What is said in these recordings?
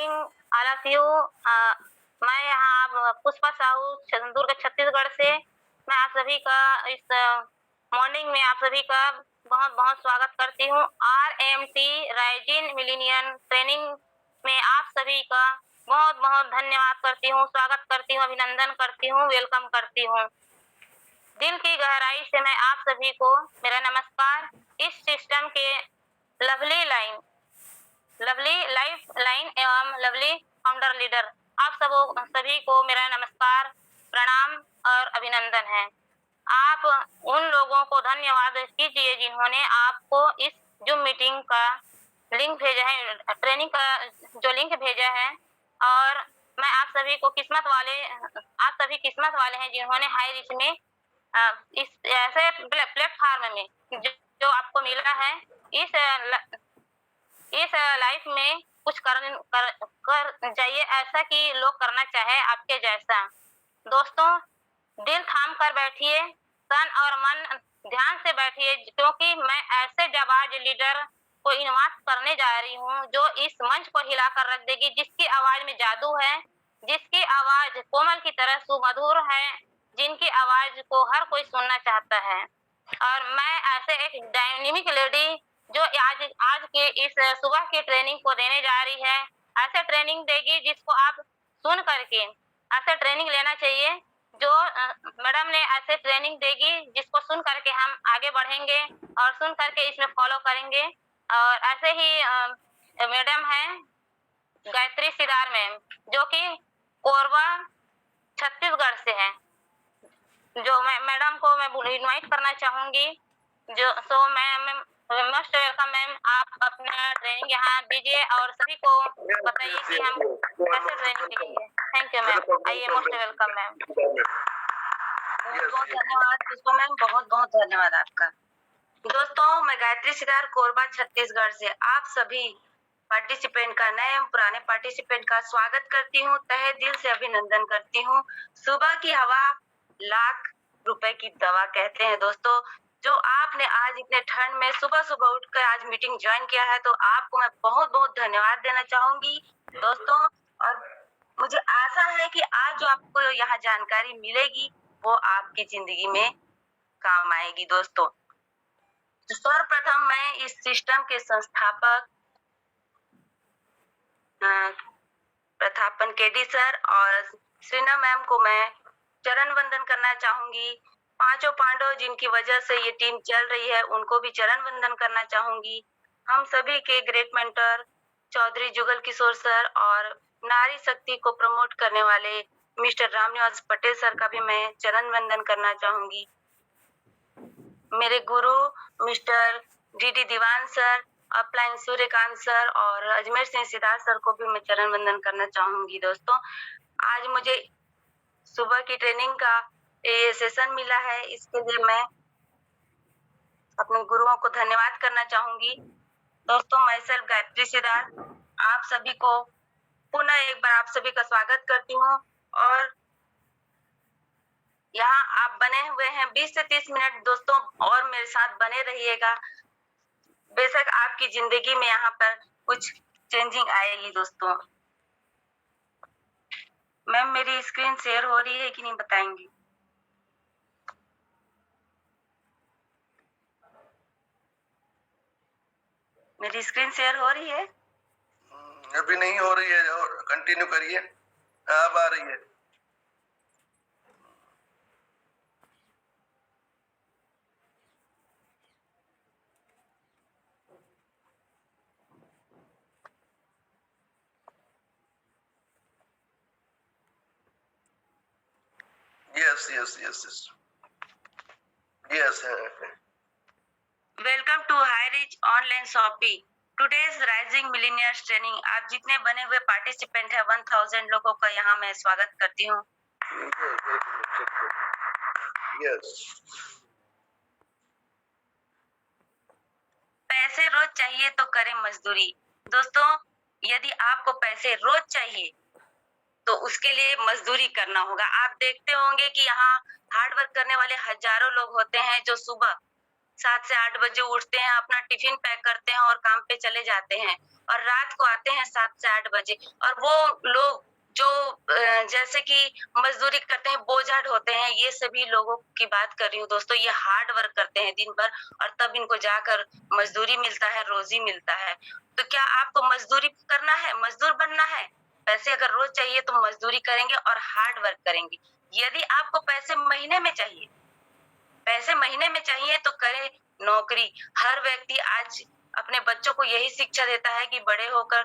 Morning all of you. मैं यहाँ पुष्पा साहू दुर्ग छत्तीसगढ़ से। मैं आप सभी का इस मॉर्निंग में आप सभी का बहुत बहुत स्वागत करती हूँ। RMT राइजिन मिलेनियम ट्रेनिंग में आप सभी का बहुत बहुत धन्यवाद करती हूँ, स्वागत करती हूँ, अभिनंदन करती हूँ, वेलकम करती हूँ। दिल की गहराई से मैं आप सभी को मेरा नमस्कार। इस सिस्टम के लवली लाइफ लाइन एवं लवली फाउंडर लीडर आप सभी को मेरा नमस्कार, प्रणाम और अभिनंदन है। आप उन लोगों को धन्यवाद कीजिए जिन्होंने आपको इस जूम मीटिंग का लिंक भेजा है, ट्रेनिंग का जो लिंक भेजा है। और मैं आप सभी किस्मत वाले हैं जिन्होंने हाई रिच में इस ऐसे प्लेटफॉर्म में जो आपको मिला है। इस लाइफ में कुछ कर जाइए ऐसा कि लोग करना चाहे आपके जैसा। दोस्तों, दिल थाम कर बैठिए, तन और मन ध्यान से बैठिए, क्योंकि मैं ऐसे जाबाज लीडर को इनवाइट करने जा रही हूँ जो इस मंच को हिलाकर रख देगी, जिसकी आवाज में जादू है, जिसकी आवाज कोमल की तरह सुमधुर है, जिनकी आवाज को हर कोई सुनना चाहता है। और मैं ऐसे एक डायनेमिक लेडी जो आज के इस सुबह की ट्रेनिंग को देने जा रही है, ऐसे ट्रेनिंग देगी जिसको आप सुन करके ऐसे ट्रेनिंग लेना चाहिए। जो मैडम ने ऐसे ट्रेनिंग देगी जिसको सुन करके हम आगे बढ़ेंगे और सुन करके इसमें फॉलो करेंगे। और ऐसे ही मैडम है गायत्री सिदार मैम, जो कि कोरबा छत्तीसगढ़ से है, जो मैं मैडम को मैं इनवाइट करना चाहूंगी। मैम मोस्ट वेलकम मैम, आप अपना ट्रेनिंग यहाँ दीजिए और सभी को बताइए कि हम कैसे ट्रेनिंग देंगे। थैंक यू मैम, आइए, मोस्ट वेलकम मैम। बहुत बहुत धन्यवाद पुष्पा मैम, बहुत बहुत धन्यवाद आपका। दोस्तों, मैं गायत्री सिदार कोरबा छत्तीसगढ़ से आप सभी पार्टिसिपेंट का, नए एवं पुराने पार्टिसिपेंट का स्वागत करती हूँ, तहे दिल से अभिनंदन करती हूँ। सुबह की हवा लाख रुपए की दवा कहते हैं दोस्तों। जो आपने आज इतने ठंड में सुबह सुबह उठकर आज मीटिंग ज्वाइन किया है, तो आपको मैं बहुत बहुत धन्यवाद देना चाहूंगी दोस्तों। और मुझे आशा है कि आज जो आपको यहाँ जानकारी मिलेगी वो आपकी जिंदगी में काम आएगी दोस्तों। तो सर्वप्रथम मैं इस सिस्टम के संस्थापक प्रथापन केडी सर और श्रीना मैम को मैं चरण वंदन करना चाहूंगी। पांचों पांडव जिनकी वजह से ये टीम चल रही है, उनको भी चरण वंदन करना चाहूंगी। हम सभी के great mentor Chaudhary Jugal Kishore sir और नारी शक्ति को प्रमोट करने वाले मिस्टर रामनिवास पटेल सर का भी मैं चरण वंदन करना चाहूंगी। मेरे गुरु मिस्टर DD दीवान सर, अपलाइन सूर्यकांत सर और अजमेर सिंह सिद्धार्थ सर को भी मैं चरण वंदन करना चाहूंगी दोस्तों। आज मुझे सुबह की ट्रेनिंग का ये सेशन मिला है, इसके लिए मैं अपने गुरुओं को धन्यवाद करना चाहूंगी दोस्तों। मैं सेल्फ गायत्री सिदार आप सभी को पुनः एक बार आप सभी का स्वागत करती हूँ। और यहाँ आप बने हुए हैं 20 से 30 मिनट दोस्तों, और मेरे साथ बने रहिएगा। बेशक आपकी जिंदगी में यहाँ पर कुछ चेंजिंग आएगी दोस्तों। मैम, मेरी स्क्रीन शेयर हो रही है कि नहीं बताएंगी? मेरी स्क्रीन शेयर हो रही है? अभी नहीं हो रही है, और कंटिन्यू करिए। अब आ रही है। Yes. Welcome to Hi Rich online shopping today's rising millionaires training. आप जितने बने हुए पार्टिसिपेंट है 1000 लोगों का यहाँ मैं स्वागत करती हूँ। पैसे रोज चाहिए तो करें मजदूरी। दोस्तों, यदि आपको पैसे रोज चाहिए तो उसके लिए मजदूरी करना होगा। आप देखते होंगे कि यहाँ हार्ड वर्क करने वाले हजारों लोग होते हैं जो सुबह 7 से 8 बजे उठते हैं, अपना टिफिन पैक करते हैं और काम पे चले जाते हैं और रात को आते हैं 7 से 8 बजे। और वो लोग जो जैसे कि मजदूरी करते हैं, बोझा ढोते हैं, ये सभी लोगों की बात कर रही हूँ दोस्तों। ये हार्ड वर्क करते हैं दिन भर और तब इनको जाकर मजदूरी मिलता है, रोजी मिलता है। तो क्या आपको मजदूरी करना है, मजदूर बनना है? पैसे अगर रोज चाहिए तो मजदूरी करेंगे और हार्ड वर्क करेंगे। यदि आपको पैसे महीने में चाहिए, पैसे महीने में चाहिए तो करें नौकरी। हर व्यक्ति आज अपने बच्चों को यही शिक्षा देता है कि बड़े होकर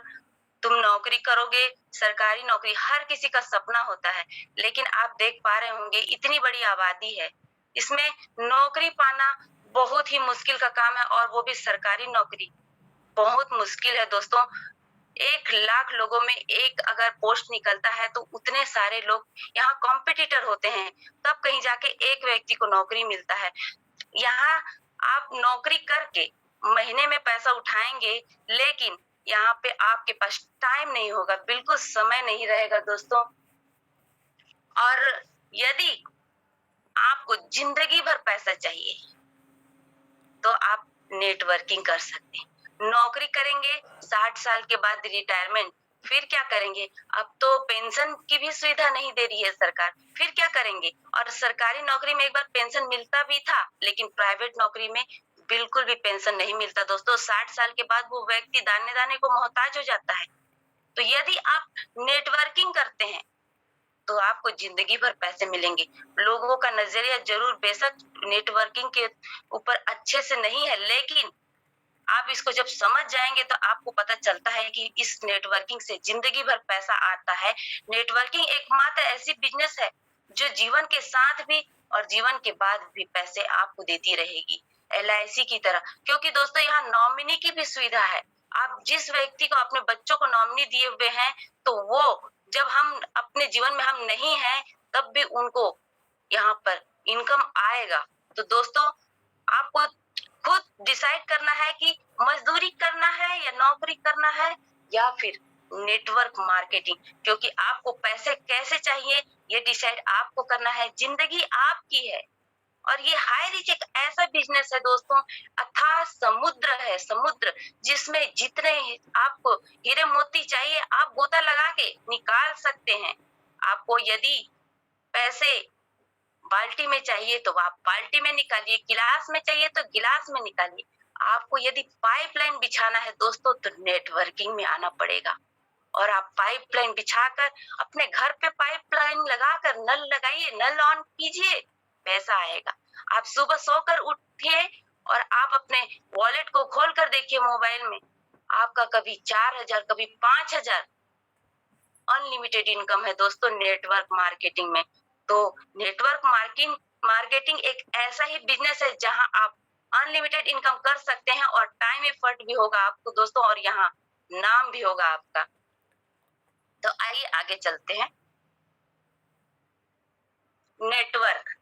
तुम नौकरी करोगे, सरकारी नौकरी हर किसी का सपना होता है। लेकिन आप देख पा रहे होंगे इतनी बड़ी आबादी है, इसमें नौकरी पाना बहुत ही मुश्किल का काम है और वो भी सरकारी नौकरी बहुत मुश्किल है दोस्तों। 1 लाख लोगों में एक अगर पोस्ट निकलता है तो उतने सारे लोग यहाँ कॉम्पिटिटर होते हैं, तब कहीं जाके एक व्यक्ति को नौकरी मिलता है। यहाँ आप नौकरी करके महीने में पैसा उठाएंगे, लेकिन यहाँ पे आपके पास टाइम नहीं होगा, बिल्कुल समय नहीं रहेगा दोस्तों। और यदि आपको जिंदगी भर पैसा चाहिए तो आप नेटवर्किंग कर सकते हैं। नौकरी करेंगे, 60 साल के बाद रिटायरमेंट, फिर क्या करेंगे? अब तो पेंशन की भी सुविधा नहीं दे रही है सरकार, फिर क्या करेंगे? और सरकारी नौकरी में एक बार पेंशन मिलता भी था, लेकिन प्राइवेट नौकरी में बिल्कुल भी पेंशन नहीं मिलता दोस्तों। 60 साल के बाद वो व्यक्ति दाने दाने को मोहताज हो जाता है। तो यदि आप नेटवर्किंग करते हैं तो आपको जिंदगी भर पैसे मिलेंगे। लोगों का नजरिया जरूर बेशक नेटवर्किंग के ऊपर अच्छे से नहीं है, लेकिन आप इसको जब समझ जाएंगे तो आपको पता चलता है कि इस नेटवर्किंग से जिंदगी भर पैसा आता है। नेटवर्किंग एकमात्र ऐसी बिजनेस है जो जीवन के साथ भी और जीवन के बाद भी पैसे आपको देती रहेगी, LIC की तरह। क्योंकि दोस्तों यहाँ नॉमिनी की भी सुविधा है। आप जिस व्यक्ति को अपने बच्चों को नॉमिनी दिए हुए हैं, तो वो जब हम अपने जीवन में हम नहीं हैं तब भी उनको यहाँ पर इनकम आएगा। तो दोस्तों आपको खुद डिसाइड करना है कि मजदूरी करना है या नौकरी करना है या फिर नेटवर्क मार्केटिंग, क्योंकि आपको पैसे कैसे चाहिए ये डिसाइड आपको करना है। जिंदगी आपकी है और ये हाई रिच एक ऐसा बिजनेस है दोस्तों, अथाह समुद्र है, समुद्र जिसमें जितने आपको हीरे मोती चाहिए आप गोता लगा के निकाल सकते हैं। आपको यदि पैसे बाल्टी में चाहिए तो आप बाल्टी में निकालिए, गिलास में चाहिए तो गिलास में निकालिए। आपको यदि पाइपलाइन बिछाना है दोस्तों तो नेटवर्किंग में आना पड़ेगा और आप पाइपलाइन बिछाकर अपने घर पे पाइपलाइन लगाकर नल लगाइए, नल ऑन कीजिए, पैसा आएगा। आप सुबह सोकर उठिए और आप अपने वॉलेट को खोल कर देखिए मोबाइल में, आपका कभी 4000 कभी 5000 अनलिमिटेड इनकम है दोस्तों नेटवर्क मार्केटिंग में। तो नेटवर्क मार्केटिंग एक ऐसा ही बिजनेस है जहां आप अनलिमिटेड इनकम कर सकते हैं और टाइम एफर्ट भी होगा आपको दोस्तों और यहाँ नाम भी होगा आपका। तो आइए आगे चलते हैं। नेटवर्क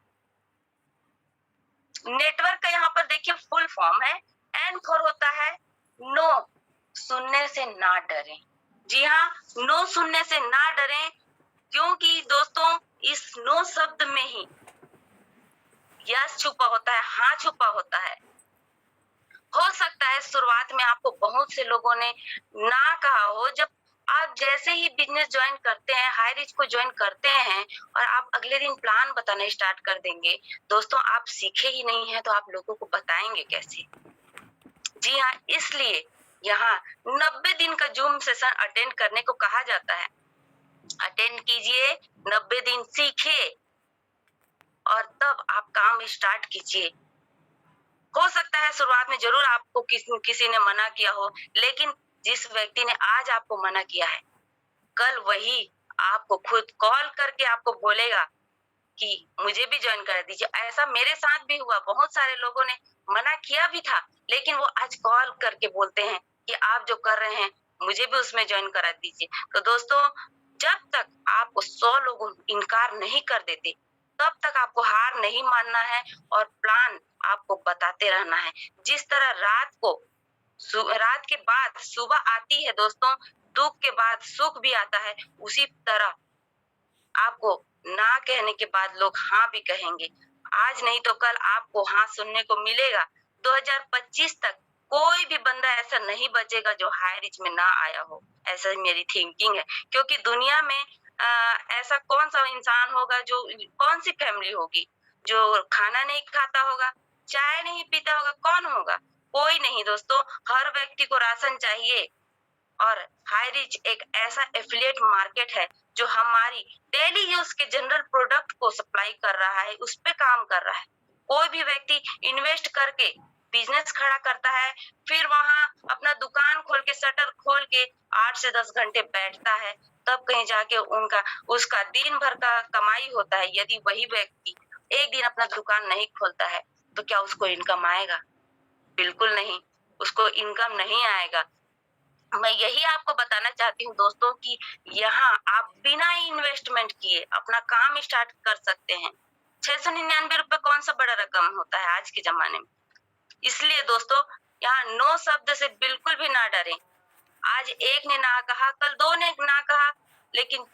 का यहाँ पर देखिए फुल फॉर्म है, N फॉर होता है नो, सुनने से ना डरें। जी हाँ, नो सुनने से ना डरें, क्योंकि दोस्तों इस नो शब्द में ही यस छुपा होता है, हाँ छुपा होता है। हो सकता है शुरुआत में आपको बहुत से लोगों ने ना कहा हो। जब आप जैसे ही बिजनेस ज्वाइन करते हैं, हाई रिच को ज्वाइन करते हैं और आप अगले दिन प्लान बताना स्टार्ट कर देंगे, दोस्तों आप सीखे ही नहीं है तो आप लोगों को बताएंगे कैसे? जी हाँ, इसलिए यहाँ 90 दिन का जूम सेशन अटेंड करने को कहा जाता है। अटेंड कीजिए, 90 दिन सीखिए और तब आप काम स्टार्ट कीजिए। हो सकता है शुरुआत में जरूर आपको किसी ने मना किया हो, लेकिन जिस व्यक्ति ने आज आपको मना किया है, कल वही आपको खुद कॉल करके आपको बोलेगा कि मुझे भी ज्वाइन कर दीजिए। ऐसा मेरे साथ भी हुआ, बहुत सारे लोगों ने मना किया भी था, लेकिन वो आज कॉल करके बोलते हैं कि आप जो कर रहे हैं मुझे भी उसमें ज्वाइन करा दीजिए। तो दोस्तों जब तक आपको 100 लोग इनकार नहीं कर देते तब तक आपको हार नहीं मानना है और प्लान आपको बताते रहना है। जिस तरह रात के बाद सुबह आती है दोस्तों, दुख के बाद सुख भी आता है, उसी तरह आपको ना कहने के बाद लोग हाँ भी कहेंगे। आज नहीं तो कल आपको हाँ सुनने को मिलेगा। 2025 तक कोई भी बंदा ऐसा नहीं बचेगा जो हाई रिच में ना आया हो। ऐसा मेरी थिंकिंग है, क्योंकि दुनिया में ऐसा कौन सा इंसान होगा, जो कौन सी फैमिली होगी जो खाना नहीं खाता होगा, चाय नहीं पीता होगा, कौन होगा? कोई नहीं दोस्तों। हर व्यक्ति को राशन चाहिए। और हाई रिच एक ऐसा एफिलिएट मार्केट है जो हमारी डेली यूज के जनरल प्रोडक्ट को सप्लाई कर रहा है, उस पे काम कर रहा है। कोई भी व्यक्ति इन्वेस्ट करके बिजनेस खड़ा करता है, फिर वहां अपना दुकान खोल के, शटर खोल के 8 से 10 घंटे बैठता है, तब कहीं जाके उसका दिन भर का कमाई होता है। यदि वही व्यक्ति एक दिन अपना दुकान नहीं खोलता है तो क्या उसको इनकम आएगा? बिल्कुल नहीं, उसको इनकम नहीं आएगा। मैं यही आपको बताना चाहती हूँ दोस्तों कि यहाँ आप बिना इन्वेस्टमेंट किए अपना काम स्टार्ट कर सकते हैं। 699 रुपए कौन सा बड़ा रकम होता है आज के जमाने में। इसलिए दोस्तों, यहाँ नो शब्द से बिल्कुल भी ना डरें। आज एक ने ना कहा, कल 2 ने ना कहा, लेकिन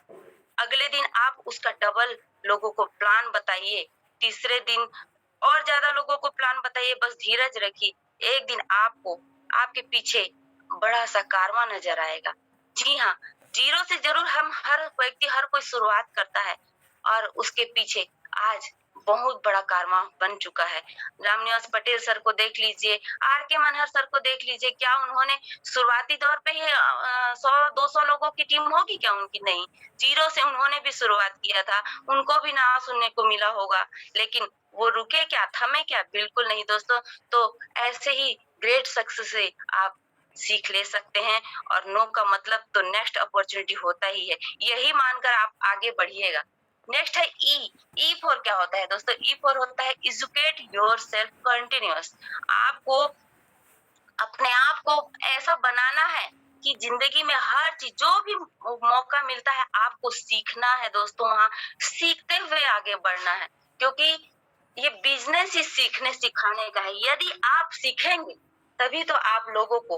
अगले दिन आप उसका डबल लोगों को प्लान बताइए, तीसरे दिन और ज्यादा लोगों को प्लान बताइए। बस धीरज रखिए, एक दिन आपको आपके पीछे बड़ा सा कारवां नजर आएगा। जी हाँ, जीरो से जरूर हम हर व्यक्ति, हर कोई शुरुआत करता है, और उसके पीछे आज बहुत बड़ा कारवां बन चुका है। रामनिवास पटेल सर को देख लीजिए, R.K. मनहर सर को देख लीजिए, क्या उन्होंने शुरुआती दौर पे ही 100-200 लोगों की टीम होगी क्या उनकी? नहीं, जीरो से उन्होंने भी शुरुआत किया था, उनको भी ना सुनने को मिला होगा, लेकिन वो रुके क्या, थमे क्या? बिल्कुल नहीं दोस्तों। तो ऐसे ही ग्रेट सक्सेस से आप सीख ले सकते हैं, और नो का मतलब तो नेक्स्ट अपॉर्चुनिटी होता ही है, यही मानकर आप आगे बढ़िएगा। नेक्स्ट है ई फॉर क्या होता है दोस्तों? ई फॉर होता है एजुकेट योर सेल्फ कंटिन्यूअस। आपको अपने आप को ऐसा बनाना है कि जिंदगी में हर चीज, जो भी मौका मिलता है, आपको सीखना है दोस्तों। वहाँ सीखते हुए आगे बढ़ना है, क्योंकि ये बिजनेस ही सीखने सिखाने का है। यदि आप सीखेंगे तभी तो आप लोगों को,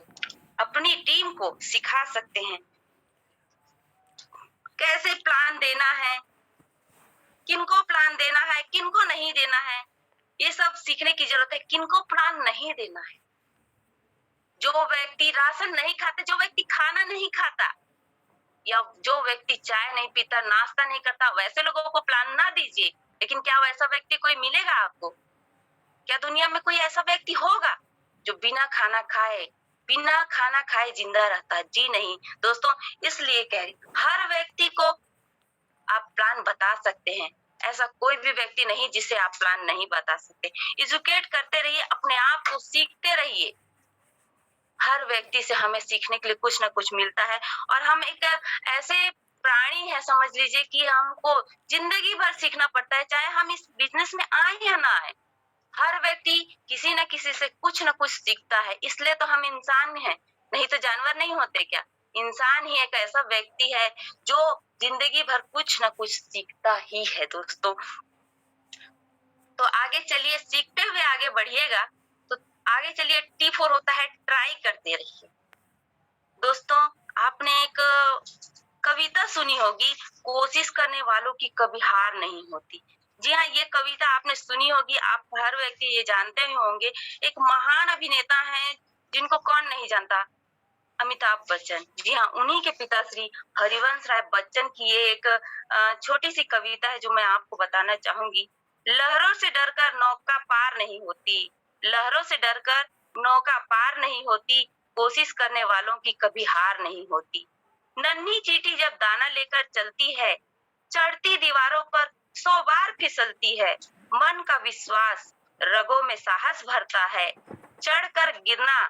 अपनी टीम को सिखा सकते हैं कैसे प्लान देना है, किनको प्लान देना है, किनको नहीं देना है। ये सब सीखने की जरूरत है। किनको प्लान नहीं देना है? जो व्यक्ति राशन नहीं खाते, जो व्यक्ति खाना नहीं खाता, या जो व्यक्ति चाय नहीं पीता, नाश्ता नहीं करता, वैसे लोगों को प्लान ना दीजिए। लेकिन क्या वैसा व्यक्ति कोई मिलेगा आपको? क्या दुनिया में कोई ऐसा व्यक्ति होगा जो बिना खाना खाए जिंदा रहता है? जी नहीं दोस्तों। इसलिए कह रही, हर व्यक्ति को आप प्लान बता सकते हैं। ऐसा कोई भी व्यक्ति नहीं जिसे आप प्लान नहीं बता सकते। एजुकेट करते रहिए, अपने आप को सीखते रहिए। हर व्यक्ति से हमें सीखने के लिए कुछ ना कुछ मिलता है, और हम एक ऐसे प्राणी है, समझ लीजिए, कि हमको जिंदगी भर सीखना पड़ता है, चाहे हम इस बिजनेस में आए या ना आए। हर व्यक्ति किसी न किसी से कुछ न कुछ सीखता है, इसलिए तो हम इंसान हैं, नहीं तो जानवर नहीं होते क्या? इंसान ही एक ऐसा व्यक्ति है जो जिंदगी भर कुछ न कुछ सीखता ही है दोस्तों। तो आगे चलिए, सीखते हुए आगे बढ़िएगा। तो आगे चलिए, T4 होता है ट्राई करते रहिए। दोस्तों, आपने एक कविता सुनी होगी, कोशिश करने वालों की कभी हार नहीं होती। जी हाँ, ये कविता आपने सुनी होगी, आप हर व्यक्ति ये जानते ही होंगे। एक महान अभिनेता हैं जिनको कौन नहीं जानता, अमिताभ बच्चन। जी हाँ, उन्हीं के पिता श्री हरिवंश राय बच्चन की ये एक छोटी सी कविता है जो मैं आपको बताना चाहूंगी। लहरों से डरकर नौका पार नहीं होती, लहरों से डरकर नौका पार नहीं होती, कोशिश करने वालों की कभी हार नहीं होती। नन्ही चींटी जब दाना लेकर चलती है, चढ़ती दीवारों पर 100 बार फिसलती है। मन का विश्वास रगों में साहस भरता है, चढ़कर गिरना,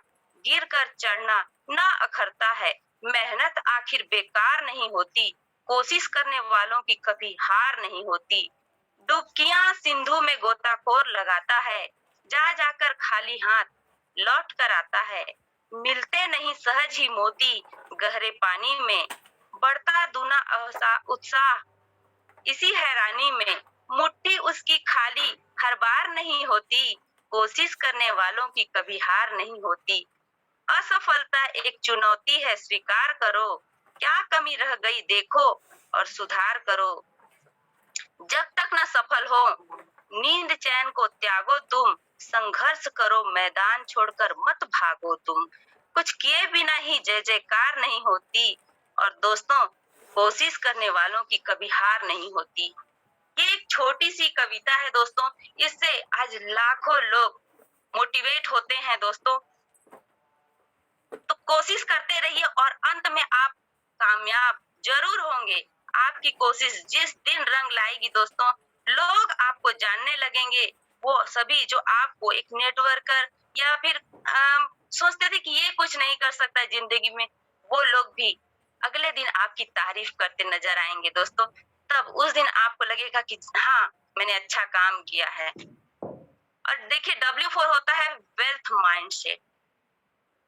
गिर कर चढ़ना ना अखरता है। मेहनत आखिर बेकार नहीं होती, कोशिश करने वालों की कभी हार नहीं होती। डुबकियां सिंधु में गोताखोर लगाता है, जा जाकर खाली हाथ लौट कर आता है। मिलते नहीं सहज ही मोती गहरे पानी में, बढ़ता दूना उत्साह इसी हैरानी में। मुट्ठी उसकी खाली हर बार नहीं होती, कोशिश करने वालों की कभी हार नहीं होती। असफलता एक चुनौती है, स्वीकार करो, क्या कमी रह गई देखो और सुधार करो। जब तक न सफल हो नींद चैन को त्यागो तुम, संघर्ष करो, मैदान छोड़कर मत भागो तुम, कुछ किए बिना ही जय जयकार नहीं होती, और दोस्तों कोशिश करने वालों की कभी हार नहीं होती। ये एक छोटी सी कविता है दोस्तों, इससे आज लाखों लोग मोटिवेट होते हैं दोस्तों। तो कोशिश करते रहिए और अंत में आप कामयाब जरूर होंगे। आपकी कोशिश जिस दिन रंग लाएगी दोस्तों, लोग आपको जानने लगेंगे। वो सभी जो आपको एक नेटवर्कर या फिर सोचते थे कि ये कुछ नहीं कर सकता है जिंदगी में, वो लोग भी अगले दिन आपकी तारीफ करते नजर आएंगे दोस्तों। तब उस दिन आपको लगेगा कि हाँ, मैंने अच्छा काम किया है। और देखिए W4 होता है वेल्थ माइंडसेट।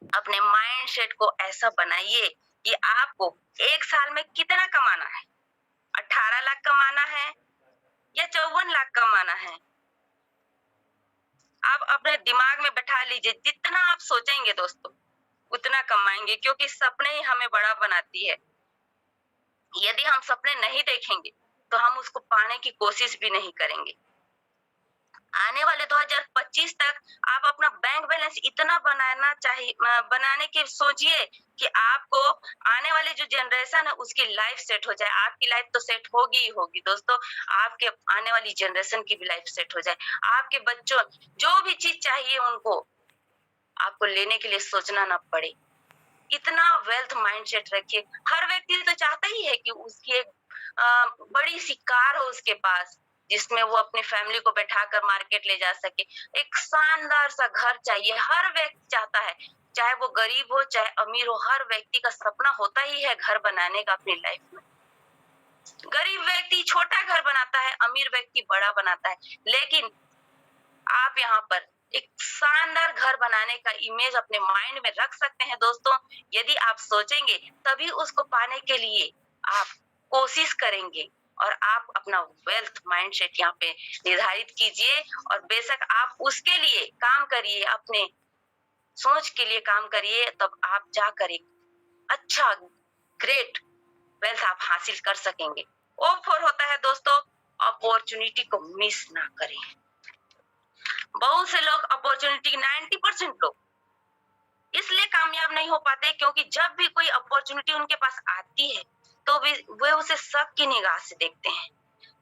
अपने माइंडसेट को ऐसा बनाइए कि आपको एक साल में कितना कमाना है, 18 लाख कमाना है या 54 लाख कमाना है। आप अपने दिमाग में बैठा लीजिए, जितना आप सोचेंगे दोस्तों उतना कमाएंगे, क्योंकि सपने ही हमें बड़ा बनाती है। यदि हम सपने नहीं देखेंगे तो हम उसको पाने की कोशिश भी नहीं करेंगे। आने वाले 2025 तक आप अपना बैंक बैलेंस इतना बनाने की सोचिए कि आपको आने वाली जो जनरेशन है उसकी लाइफ सेट हो जाए। आपकी लाइफ तो सेट होगी ही होगी दोस्तों, आपके आने वाली जनरेशन की भी लाइफ सेट हो जाए। आपके बच्चों जो भी चीज चाहिए उनको आपको लेने के लिए सोचना ना पड़े। इतना वेल्थ माइंडसेट रखिए। हर व्यक्ति तो चाहता ही है कि उसकी एक बड़ी सी कार हो उसके पास, जिसमें वो अपनी फैमिली को बैठाकर मार्केट ले जा सके। एक शानदार सा घर चाहिए, हर व्यक्ति चाहता है, चाहे वो गरीब हो चाहे अमीर हो। हर व्यक्ति का सपना होता ही है घर बनाने का अपनी लाइफ में। गरीब व्यक्ति छोटा घर बनाता है, अमीर व्यक्ति बड़ा बनाता है, लेकिन आप यहाँ पर एक शानदार घर बनाने का इमेज अपने माइंड में रख सकते हैं दोस्तों। यदि आप सोचेंगे तभी उसको पाने के लिए आप कोशिश करेंगे, और आप अपना वेल्थ माइंडसेट यहाँ पे निर्धारित कीजिए, और बेशक आप उसके लिए काम करिए, अपने सोच के लिए काम करिए, तब आप जाकर एक अच्छा ग्रेट वेल्थ आप हासिल कर सकेंगे। O4 होता है दोस्तों, अपॉर्चुनिटी को मिस ना करें। बहुत से लोग अपॉर्चुनिटी 90% लोग इसलिए कामयाब नहीं हो पाते क्योंकि जब भी कोई अपॉर्चुनिटी उनके पास आती है तो वे उसे शक की निगाह से देखते हैं,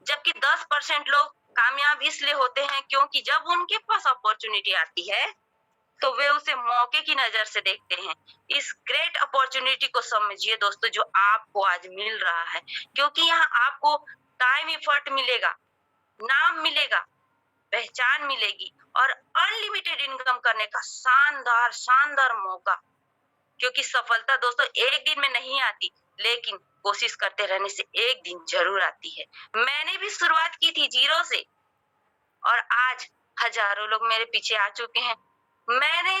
जबकि 10% लोग कामयाब इसलिए होते हैं क्योंकि जब उनके पास अपॉर्चुनिटी आती है तो वे उसे मौके की नजर से देखते हैं। इस ग्रेट अपॉर्चुनिटी को समझिए दोस्तों जो आपको आज मिल रहा है, क्योंकि यहाँ आपको टाइम एफर्ट मिलेगा, नाम मिलेगा, पहचान मिलेगी और अनलिमिटेड इनकम करने का शानदार मौका। क्योंकि सफलता दोस्तों एक दिन में नहीं आती, लेकिन कोशिश करते रहने से एक दिन जरूर आती है। मैंने भी शुरुआत की थी 0 से, और आज हजारों लोग मेरे पीछे आ चुके हैं। मैंने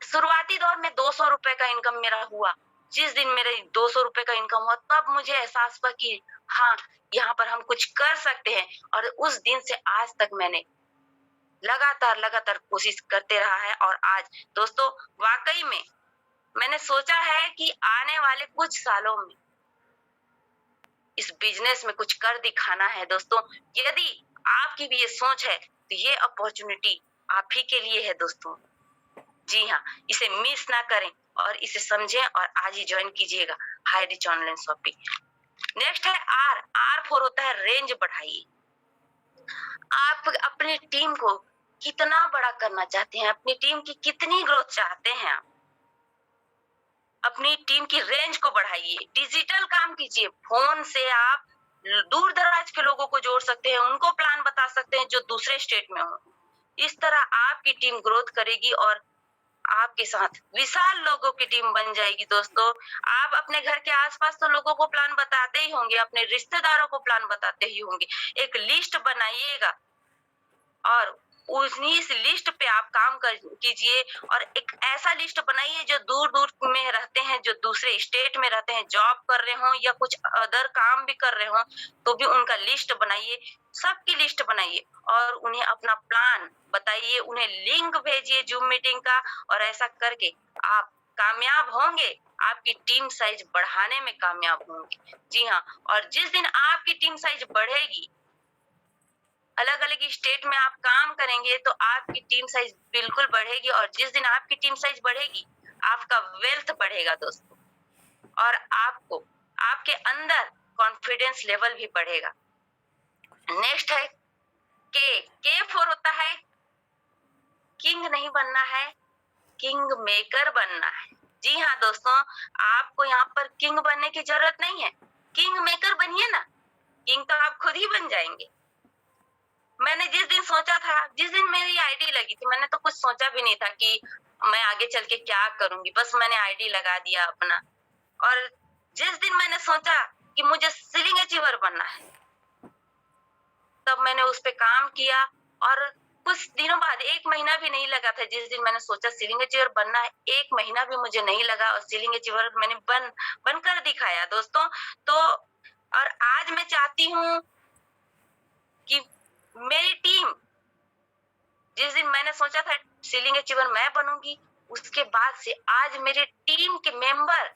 शुरुआती दौर में 200 रुपए का इनकम मेरा हुआ। जिस दिन मेरे 200 रुपए का इनकम हुआ तब मुझे एहसास हुआ कि हाँ, यहाँ पर हम कुछ कर सकते हैं, और उस दिन से आज तक मैंने लगातार कोशिश करते रहा है। और आज दोस्तों वाकई में मैंने सोचा है कि आने वाले कुछ सालों में इस बिजनेस में कुछ कर दिखाना है दोस्तों। यदि आपकी भी ये सोच है तो ये अपॉर्चुनिटी आप ही के लिए है दोस्तों। जी हाँ, इसे मिस ना करें और इसे समझें और आज ही ज्वाइन कीजिएगा high Rich online shopping. Next है R4 होता है रेंज बढ़ाइए। आप अपनी टीम को कितना बड़ा करना चाहते हैं, अपनी टीम की कितनी ग्रोथ चाहते हैं, आप अपनी टीम की रेंज को बढ़ाइए, डिजिटल काम कीजिए। फोन से आप दूर दराज के लोगों को जोड़ सकते हैं, उनको प्लान बता सकते हैं जो दूसरे स्टेट में हो। इस तरह आपकी टीम ग्रोथ करेगी और आपके साथ विशाल लोगों की टीम बन जाएगी दोस्तों। आप अपने घर के आसपास तो लोगों को प्लान बताते ही होंगे, अपने रिश्तेदारों को प्लान बताते ही होंगे। एक लिस्ट बनाइएगा और उस लिस्ट पे आप काम कीजिए, और एक ऐसा लिस्ट बनाइए जो दूर में रहते हैं, जो दूसरे स्टेट में रहते हैं, जॉब कर रहे हो या कुछ अदर काम भी कर रहे हो, तो भी उनका लिस्ट बनाइए, सबकी लिस्ट बनाइए और उन्हें अपना प्लान बताइए, उन्हें लिंक भेजिए जूम मीटिंग का, और ऐसा करके आप कामयाब होंगे, आपकी टीम साइज बढ़ाने में कामयाब होंगे। जी हाँ, और जिस दिन आपकी टीम साइज बढ़ेगी, अलग अलग स्टेट में आप काम करेंगे तो आपकी टीम साइज बिल्कुल बढ़ेगी, और जिस दिन आपकी टीम साइज बढ़ेगी आपका वेल्थ बढ़ेगा दोस्तों, और आपको आपके अंदर कॉन्फिडेंस लेवल भी बढ़ेगा। नेक्स्ट है के फॉर होता है किंग नहीं बनना है, किंग मेकर बनना है। जी हाँ दोस्तों, आपको यहाँ पर किंग बनने की जरूरत नहीं है, किंग मेकर बनिए ना, किंग तो आप खुद ही बन जाएंगे। मैंने जिस दिन सोचा था, जिस दिन मेरी आईडी लगी थी, मैंने तो कुछ सोचा भी नहीं था कि मैं आगे चल के क्या करूंगी, बस मैंने आईडी लगा दिया अपना। और जिस दिन मैंने सोचा कि मुझे सीलिंग अचीवर बनना है, तब मैंने उस पे काम किया, और कुछ दिनों बाद, 1 महीना भी नहीं लगा था जिस दिन मैंने सोचा सीलिंग अचीवर बनना है, 1 महीना भी मुझे नहीं लगा और सीलिंग अचीवर मैंने बनकर दिखाया दोस्तों। तो और आज मैं चाहती हूँ कि मेरी टीम, जिस दिन मैंने सोचा था सीलिंग अचीवर मैं बनूंगी, उसके बाद से आज मेरी टीम के मेंबर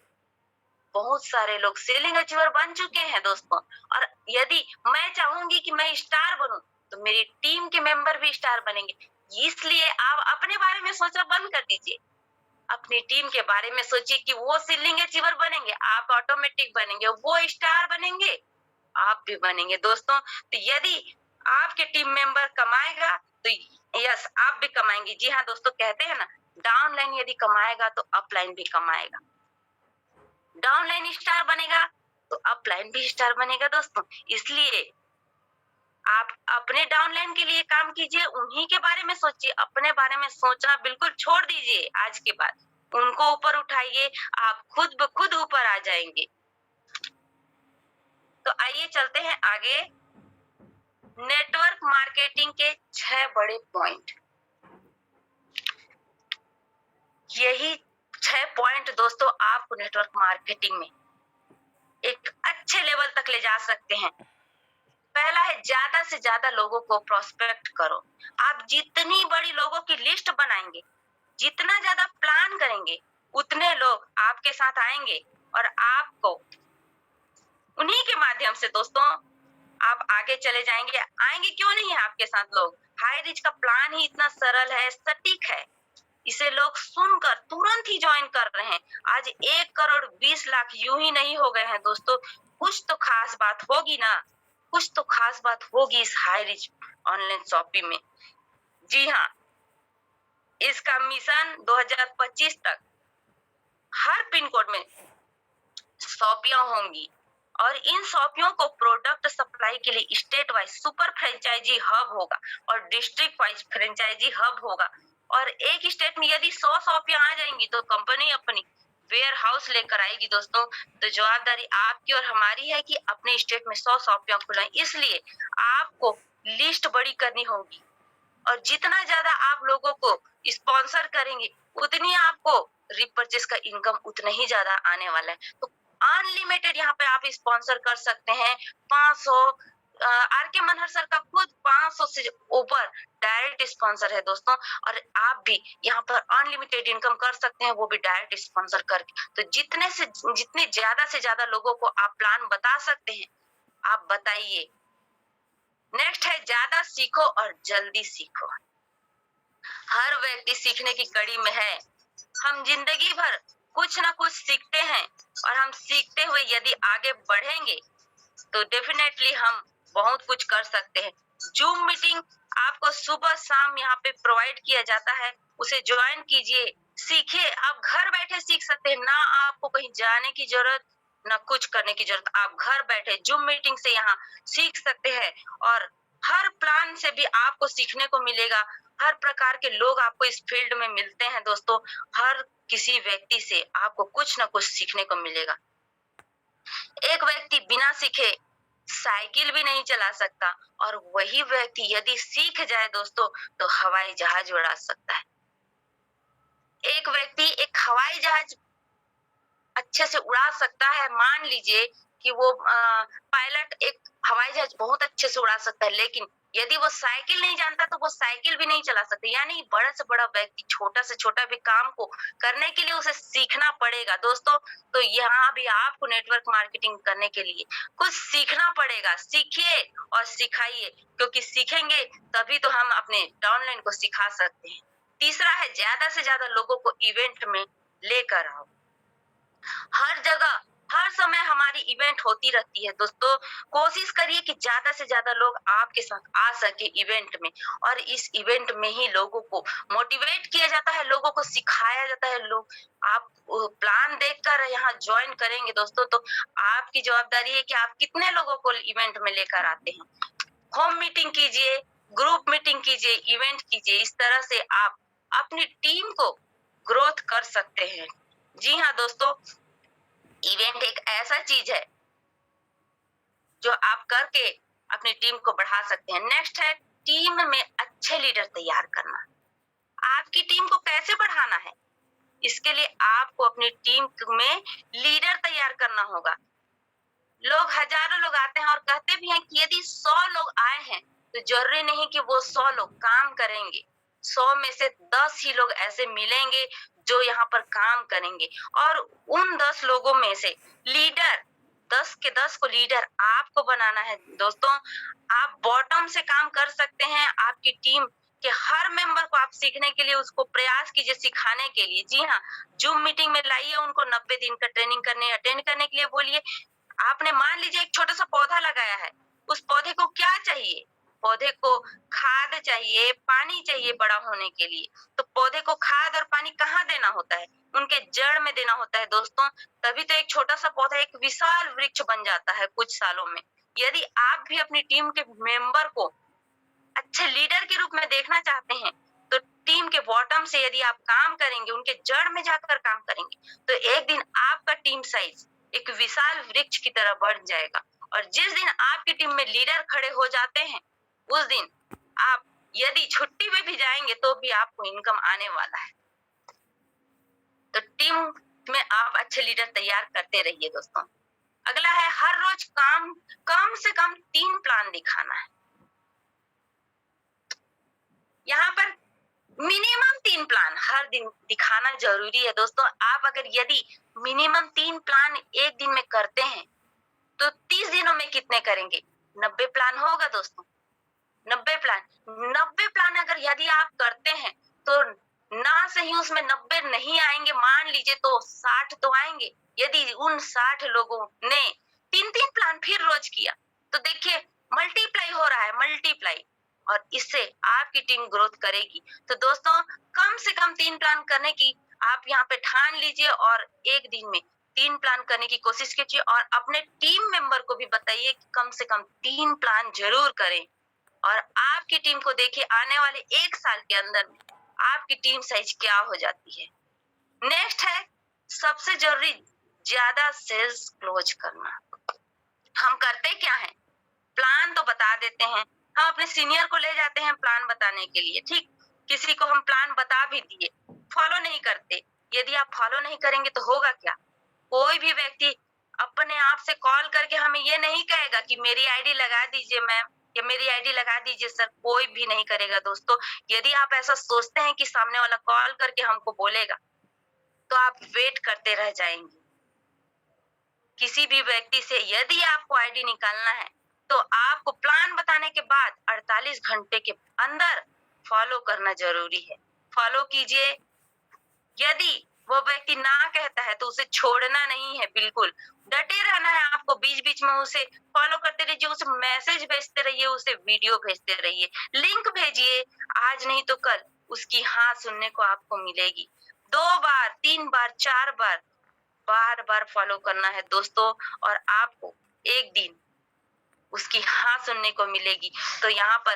बहुत सारे लोग सीलिंग अचीवर बन चुके हैं दोस्तों। और यदि मैं चाहूंगी कि मैं स्टार बनूं, तो मेरी टीम के मेंबर भी स्टार बनेंगे। इसलिए आप अपने बारे में सोचना बंद कर दीजिए, अपनी टीम के बारे में सोचिए कि वो सीलिंग अचीवर बनेंगे, आप ऑटोमेटिक बनेंगे, वो स्टार बनेंगे, आप भी बनेंगे दोस्तों। तो यदि आपके टीम मेंबर कमाएगा तो यस, आप भी कमाएंगे। जी हाँ दोस्तों, कहते हैं ना, डाउनलाइन यदि कमाएगा तो अपलाइन भी कमाएगा, डाउनलाइन स्टार बनेगा तो अपलाइन भी स्टार बनेगा दोस्तों। इसलिए आप अपने डाउनलाइन के लिए काम कीजिए, उन्हीं के बारे में सोचिए, अपने बारे में सोचना बिल्कुल छोड़ दीजिए। आज के बाद उनको ऊपर उठाइए, आप खुद ब खुद ऊपर आ जाएंगे। तो आइए चलते हैं आगे। नेटवर्क मार्केटिंग के 6 बड़े पॉइंट, यही 6 पॉइंट दोस्तों आपको नेटवर्क मार्केटिंग में एक अच्छे लेवल तक ले जा सकते हैं। पहला है, ज्यादा से ज्यादा लोगों को प्रोस्पेक्ट करो। आप जितनी बड़ी लोगों की लिस्ट बनाएंगे, जितना ज्यादा प्लान करेंगे, उतने लोग आपके साथ आएंगे, और आपको उन्हीं के माध्यम से दोस्तों आप आगे चले जाएंगे। आएंगे क्यों नहीं है आपके साथ लोग? हाई रिच का प्लान ही इतना सरल है, सटीक है, इसे लोग सुनकर तुरंत ही ज्वाइन कर रहे हैं। आज 1 करोड़ 20 लाख यूं ही नहीं हो गए हैं दोस्तों। कुछ तो खास बात होगी ना, कुछ तो खास बात होगी इस हाई रिच ऑनलाइन शॉपिंग में। जी हाँ, इसका मिशन 2025 तक हर पिन कोड में शॉपियां होंगी, और इन शॉपियों को प्रोडक्ट सप्लाई के लिए state wise super franchisee hub होगा और डिस्ट्रिक्ट वाइज फ्रेंचाइजी हब होगा। और एक स्टेट में यदि 100 शॉपियां आ जाएंगी तो कंपनी अपनी वेयर हाउस लेकर आएगी दोस्तों। तो जवाबदारी आपकी और हमारी है कि अपने स्टेट में 100 शॉपियां खुलाएं। इसलिए आपको लिस्ट बड़ी करनी होगी, और जितना ज्यादा आप लोगों को स्पॉन्सर करेंगे, उतनी आपको रिपर्चेस का इनकम उतना ही ज्यादा आने वाला है। तो अनलिमिटेड यहाँ पे आप स्पॉन्सर कर सकते हैं। 500 आर के मनहर सर का खुद 500 से ऊपर डायरेक्ट स्पॉन्सर है दोस्तों, और आप भी यहाँ पर अनलिमिटेड इनकम कर सकते हैं, वो भी डायरेक्ट स्पॉन्सर करके। तो जितने ज्यादा से ज्यादा लोगों को आप प्लान बता सकते हैं, आप बताइए। नेक्स्ट है, ज्यादा सीखो और जल्दी सीखो। हर व्यक्ति सीखने की कड़ी में है। हम जिंदगी भर कुछ ना कुछ सीखते हैं, और हम सीखते हुए यदि आगे बढ़ेंगे तो डेफिनेटली हम बहुत कुछ कर सकते हैं। जूम मीटिंग आपको सुबह शाम यहाँ पे प्रोवाइड किया जाता है, उसे ज्वाइन कीजिए, सीखिए। आप घर बैठे सीख सकते हैं, ना आपको कहीं जाने की जरूरत, ना कुछ करने की जरूरत। आप घर बैठे जूम मीटिंग से यहाँ सीख सकते हैं, और हर प्लान से भी आपको सीखने को मिलेगा। हर प्रकार के लोग आपको इस फील्ड में मिलते हैं दोस्तों। हर किसी व्यक्ति से आपको कुछ ना कुछ सीखने को मिलेगा। एक व्यक्ति बिना सीखे साइकिल भी नहीं चला सकता, और वही व्यक्ति यदि सीख जाए दोस्तों तो हवाई जहाज उड़ा सकता है। एक व्यक्ति एक हवाई जहाज अच्छे से उड़ा सकता है। मान लीजिए कि वो पायलट एक हवाई जहाज बहुत अच्छे से उड़ा सकता है, लेकिन यदि वो साइकिल नहीं जानता तो वो साइकिल भी नहीं चला सकता। यानी बड़ा से बड़ा व्यक्ति छोटा से छोटा भी काम को करने के लिए उसे सीखना पड़ेगा दोस्तों। तो यहाँ भी आपको नेटवर्क मार्केटिंग करने के लिए कुछ सीखना पड़ेगा। सीखिए और सिखाइए, क्योंकि सीखेंगे तभी तो हम अपने डाउनलाइन को सिखा सकते हैं। तीसरा है ज्यादा से ज्यादा लोगों को इवेंट में लेकर आओ। हर जगह हर समय हमारी इवेंट होती रहती है दोस्तों। कोशिश करिए कि ज्यादा से ज्यादा लोग आपके साथ आ सके इवेंट में, और इस इवेंट में ही लोगों को मोटिवेट किया जाता है, लोगों को सिखाया जाता है। लोग आप प्लान देखकर यहाँ ज्वाइन करेंगे दोस्तों, तो आपकी जवाबदारी है कि आप कितने लोगों को इवेंट में लेकर आते हैं। होम मीटिंग कीजिए, ग्रुप मीटिंग कीजिए, इवेंट कीजिए। इस तरह से आप अपनी टीम को ग्रोथ कर सकते हैं। जी हाँ दोस्तों, इवेंट एक ऐसा चीज है जो आप करके अपनी टीम को बढ़ा सकते हैं। नेक्स्ट है टीम में अच्छे लीडर तैयार करना। आपकी टीम को कैसे बढ़ाना है, इसके लिए आपको अपनी टीम में लीडर तैयार करना होगा। लोग हजारों लोग आते हैं और कहते भी हैं कि यदि 100 लोग आए हैं तो जरूरी नहीं कि वो 100 लोग काम करेंगे। 100 में से 10 ही लोग ऐसे मिलेंगे जो यहाँ पर काम करेंगे, और उन 10 लोगों में से लीडर 10 के 10 को लीडर आपको बनाना है दोस्तों। आप बॉटम से काम कर सकते हैं। आपकी टीम के हर मेंबर को आप सीखने के लिए उसको प्रयास कीजिए सिखाने के लिए। जी हाँ, जूम मीटिंग में लाइए उनको, 90 दिन का ट्रेनिंग करने अटेंड करने के लिए बोलिए। आपने मान लीजिए एक छोटा सा पौधा लगाया है, उस पौधे को क्या चाहिए? पौधे को खाद चाहिए, पानी चाहिए बड़ा होने के लिए। तो पौधे को खाद और पानी कहाँ देना होता है? उनके जड़ में देना होता है दोस्तों। तभी तो एक छोटा सा पौधा एक विशाल वृक्ष बन जाता है कुछ सालों में। यदि आप भी अपनी टीम के मेंबर को अच्छे लीडर के रूप में देखना चाहते हैं, तो टीम के बॉटम से यदि आप काम करेंगे, उनके जड़ में जाकर काम करेंगे, तो एक दिन आपका टीम साइज एक विशाल वृक्ष की तरह बढ़ जाएगा। और जिस दिन आपकी टीम में लीडर खड़े हो जाते हैं, उस दिन आप यदि छुट्टी पे भी जाएंगे तो भी आपको इनकम आने वाला है। तो टीम में आप अच्छे लीडर तैयार करते रहिए दोस्तों। अगला है हर रोज कम से कम 3 प्लान दिखाना है। यहाँ पर मिनिमम 3 प्लान हर दिन दिखाना जरूरी है दोस्तों। आप अगर यदि मिनिमम 3 प्लान एक दिन में करते हैं तो 30 दिनों में कितने करेंगे? 90 प्लान होगा दोस्तों। 90 प्लान अगर यदि आप करते हैं तो ना सही उसमें 90 नहीं आएंगे, मान लीजिए तो 60 तो आएंगे। यदि उन 60 लोगों ने 3-3 प्लान फिर रोज किया तो देखिए मल्टीप्लाई हो रहा है, मल्टीप्लाई, और इससे आपकी टीम ग्रोथ करेगी। तो दोस्तों कम से कम 3 प्लान करने की आप यहाँ पे ठान लीजिए और एक दिन में 3 प्लान करने की कोशिश कीजिए, और अपने टीम मेंबर को भी बताइए कि कम से कम 3 प्लान जरूर करें। और आपकी टीम को देखिए आने वाले 1 साल के अंदर में आपकी टीम साइज क्या हो जाती है। नेक्स्ट है सबसे जरूरी, ज्यादा सेल्स क्लोज करना। हम करते क्या है, प्लान तो बता देते हैं, हम अपने सीनियर को ले जाते हैं प्लान बताने के लिए, ठीक, किसी को हम प्लान बता भी दिए, फॉलो नहीं करते। यदि आप फॉलो नहीं करेंगे तो होगा क्या? कोई भी व्यक्ति अपने आप से कॉल करके हमें ये नहीं कहेगा कि मेरी आईडी लगा दीजिए मैम, या मेरी आईडी लगा दीजिए सर, कोई भी नहीं करेगा दोस्तों। यदि आप ऐसा सोचते हैं कि सामने वाला कॉल करके हमको बोलेगा, तो आप वेट करते रह जाएंगे। किसी भी व्यक्ति से यदि आपको आईडी निकालना है तो आपको प्लान बताने के बाद 48 घंटे के अंदर फॉलो करना जरूरी है। फॉलो कीजिए। यदि वो व्यक्ति ना कहता है तो उसे छोड़ना नहीं है, बिल्कुल डटे रहना है आपको। बीच बीच में उसे फॉलो करते रहिए, उसे मैसेज भेजते रहिए, उसे वीडियो भेजते रहिए, लिंक भेजिए। आज नहीं तो कल उसकी हाँ सुनने को आपको मिलेगी। 2 बार 3 बार 4 बार बार बार फॉलो करना है दोस्तों, और आपको एक दिन उसकी हाँ सुनने को मिलेगी। तो यहाँ पर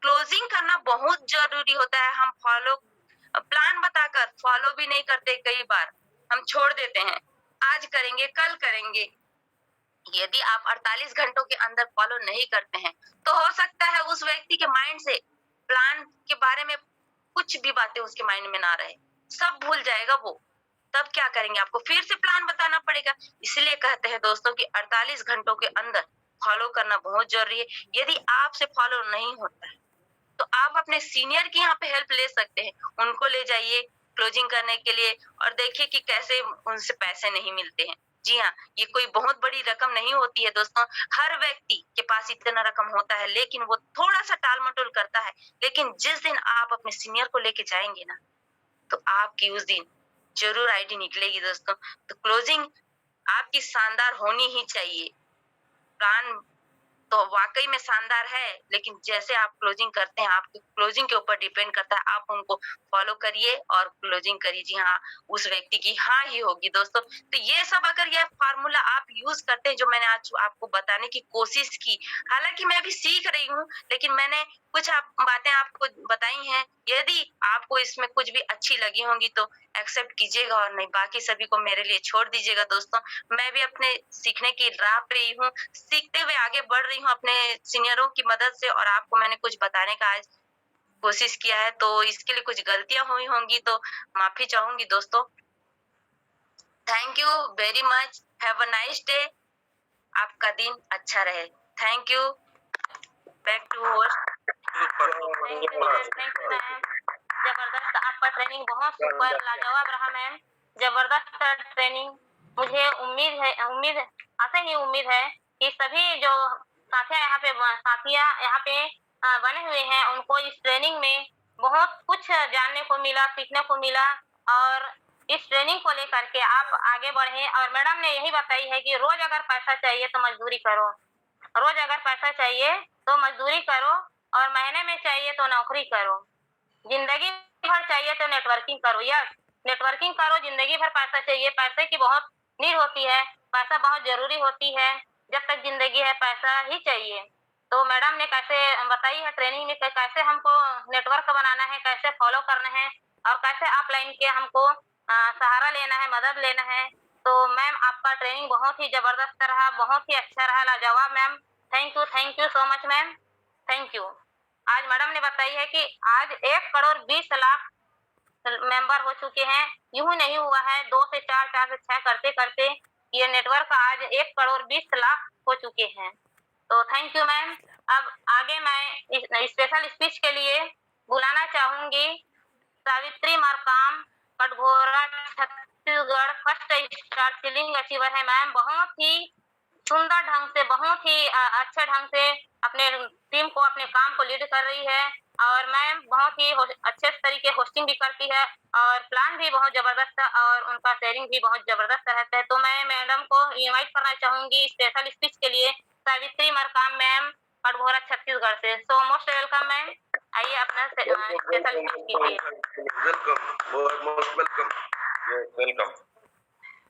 क्लोजिंग करना बहुत जरूरी होता है। हम फॉलो प्लान बताकर फॉलो भी नहीं करते, कई बार हम छोड़ देते हैं, आज करेंगे कल करेंगे। यदि आप 48 घंटों के अंदर फॉलो नहीं करते हैं तो हो सकता है उस व्यक्ति के माइंड से प्लान के बारे में कुछ भी बातें उसके माइंड में ना रहे, सब भूल जाएगा वो। तब क्या करेंगे? आपको फिर से प्लान बताना पड़ेगा। इसलिए कहते हैं दोस्तों कि 48 घंटों के अंदर फॉलो करना बहुत जरूरी है। यदि आपसे फॉलो नहीं होता है तो आप अपने सीनियर की यहाँ पे हेल्प ले सकते हैं, उनको ले जाइए क्लोजिंग करने के लिए और देखिए कि कैसे उनसे पैसे नहीं मिलते हैं। जी हाँ, ये कोई बहुत बड़ी रकम नहीं होती है दोस्तों, हर व्यक्ति के पास इतना रकम होता है लेकिन वो थोड़ा सा टाल मटोल करता है। लेकिन जिस दिन आप अपने सीनियर को लेके जाएंगे ना तो आपकी उस दिन जरूर आईडी निकलेगी दोस्तों। तो क्लोजिंग आपकी शानदार होनी ही चाहिए। प्लान तो वाकई में शानदार है, लेकिन जैसे आप क्लोजिंग करते हैं आपकी क्लोजिंग के ऊपर डिपेंड करता है। आप उनको फॉलो करिए और क्लोजिंग करिए। जी हाँ, उस व्यक्ति की हाँ ही होगी दोस्तों। तो ये सब अगर ये फार्मूला आप यूज करते हैं जो मैंने आज आपको बताने की कोशिश की, हालांकि मैं अभी सीख रही हूँ लेकिन मैंने कुछ बातें आपको बताई हैं। यदि आपको इसमें कुछ भी अच्छी लगी होंगी तो एक्सेप्ट कीजिएगा और नहीं बाकी सभी को मेरे लिए छोड़ दीजिएगा दोस्तों। मैं भी अपने सीखने की राह पे ही हूँ, सीखते हुए आगे बढ़ रही हूँ अपने सीनियरों की मदद से और आपको मैंने कुछ बताने का आज कोशिश किया है। तो इसके लिए कुछ गलतियां हुई होंगी तो माफी चाहूंगी दोस्तों। Thank you very much, have a nice day. आपका दिन अच्छा रहे। Thank you. Back to host. Thank you ma'am. जबरदस्त, आपका ट्रेनिंग बहुत सुपर लाजवाब रहा मैम। जबरदस्त ट्रेनिंग। मुझे उम्मीद आशा ही उम्मीद है कि सभी जो साथियां यहाँ पे बने हुए हैं उनको इस ट्रेनिंग में बहुत कुछ जानने को मिला, सीखने को मिला और इस ट्रेनिंग को लेकर के आप आगे बढ़े। और मैडम ने यही बताई है कि रोज अगर पैसा चाहिए तो मजदूरी करो, रोज अगर पैसा चाहिए तो मजदूरी करो और महीने में चाहिए तो नौकरी करो, जिंदगी भर चाहिए तो नेटवर्किंग करो। यस, नेटवर्किंग करो, जिंदगी भर पैसा चाहिए, पैसे की बहुत नीड होती है, पैसा बहुत जरूरी होती है, जब तक जिंदगी है पैसा ही चाहिए। तो मैडम ने कैसे बताई है ट्रेनिंग में कैसे हमको नेटवर्क बनाना है, कैसे फॉलो करना है और कैसे ऑफलाइन के हमको सहारा लेना है, मदद लेना है। तो मैम आपका ट्रेनिंग बहुत ही जबरदस्त रहा, बहुत ही अच्छा रहा, लाजवाब ma'am. Thank you so much ma'am, thank you. आज मैडम ने बताई है कि आज 1,20,00,000 मेंबर हो चुके हैं। यूं ही नहीं हुआ है, 2 से 4, 4 से 6 करते करते ये नेटवर्क आज 1,20,00,000 हो चुके हैं। तो थैंक यू मैम। अब आगे मैं स्पेशल स्पीच के लिए बुलाना चाहूंगी Savitri Markam, Katghora Chhattisgarh, first star ceiling achiever है मैम। बहुत ही सुंदर ढंग से, बहुत ही अच्छे ढंग से अपने टीम को, अपने काम को लीड कर रही है और मैम बहुत ही अच्छे तरीके होस्टिंग भी करती है और प्लान भी बहुत जबरदस्त है और उनका शेयरिंग भी बहुत जबरदस्त रहता है। तो मैं मैडम को इनवाइट करना चाहूंगी स्पेशल स्पीच के लिए, सावित्री मरकाम मैम, कटघोरा छत्तीसगढ़ से। सो मोस्ट वेलकम मैम, आइए अपना स्पेशल स्पीच कीजिए। Welcome, most welcome. Welcome.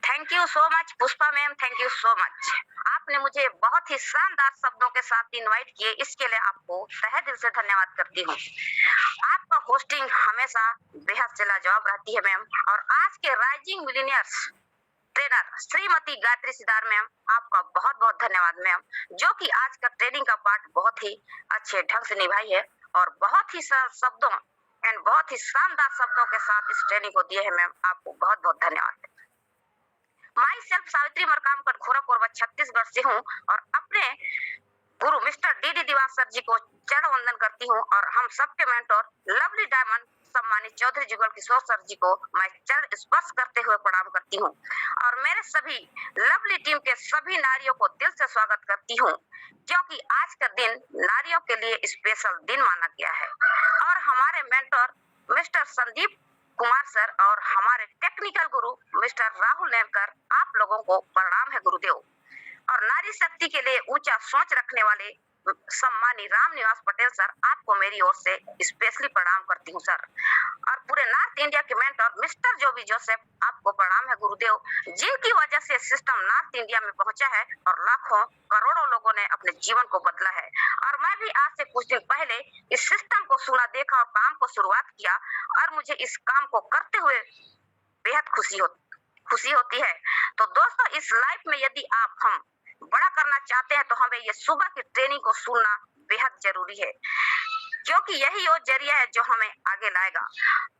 Thank you so much Pushpa ma'am, thank you so much. आपने मुझे बहुत ही शानदार शब्दों के साथ इनवाइट किए, इसके लिए आपको तहे दिल से धन्यवाद करती हूँ। आपका होस्टिंग हमेशा बेहद से लाजवाब रहती है मैम। और आज के rising millionaires trainer Shrimati Gayatri Sidar ma'am, आपका बहुत बहुत धन्यवाद मैम, जो कि आज का ट्रेनिंग का पार्ट बहुत ही अच्छे ढंग से निभाई है और बहुत ही सरल शब्दों एंड बहुत ही शानदार शब्दों के साथ इस ट्रेनिंग को दिए है मैम। आपको बहुत बहुत धन्यवाद। माई सेल्फ सावित्री मरकाम कटघोरा कोरबा छत्तीसगढ़ से हूँ और अपने गुरु मिस्टर डी दिवास सर जी को चरण वंदन करती हूँ और हम सबके मेंटोर लवली डायमंड सम्मानित चौधरी जुगल किशोर सर जी को मैं चरण स्पर्श करते हुए प्रणाम करती हूँ और मेरे सभी लवली टीम के सभी नारियों को दिल से स्वागत करती हूँ, क्योंकि आज का दिन नारियों के लिए स्पेशल दिन माना गया है। और हमारे mentor mister Sandeep Kumar sir और हमारे टेक्निकल गुरु मिस्टर राहुल नेमकर, आप लोगों को प्रणाम है गुरुदेव। और नारी शक्ति के लिए ऊंचा सोच रखने वाले सम्मानी राम निवास पटेल सर, आपको मेरी ओर से स्पेशली प्रणाम करती हूँ सर। और पूरे नॉर्थ इंडिया के मेंटर मिस्टर जोबी जोसेफ, आपको प्रणाम है गुरुदेव, जिनकी वजह से सिस्टम नॉर्थ इंडिया में पहुंचा है और लाखों करोड़ों लोगों ने अपने जीवन को बदला है। और मैं भी आज से कुछ दिन पहले इस सिस्टम को सुना, देखा और काम को शुरुआत किया और मुझे इस काम को करते हुए बेहद खुशी होती है। तो दोस्तों, इस लाइफ में यदि हम बड़ा करना चाहते हैं तो हमें ये सुबह की ट्रेनिंग को सुनना बेहद जरूरी है, क्योंकि यही वो जरिया है जो हमें आगे लाएगा।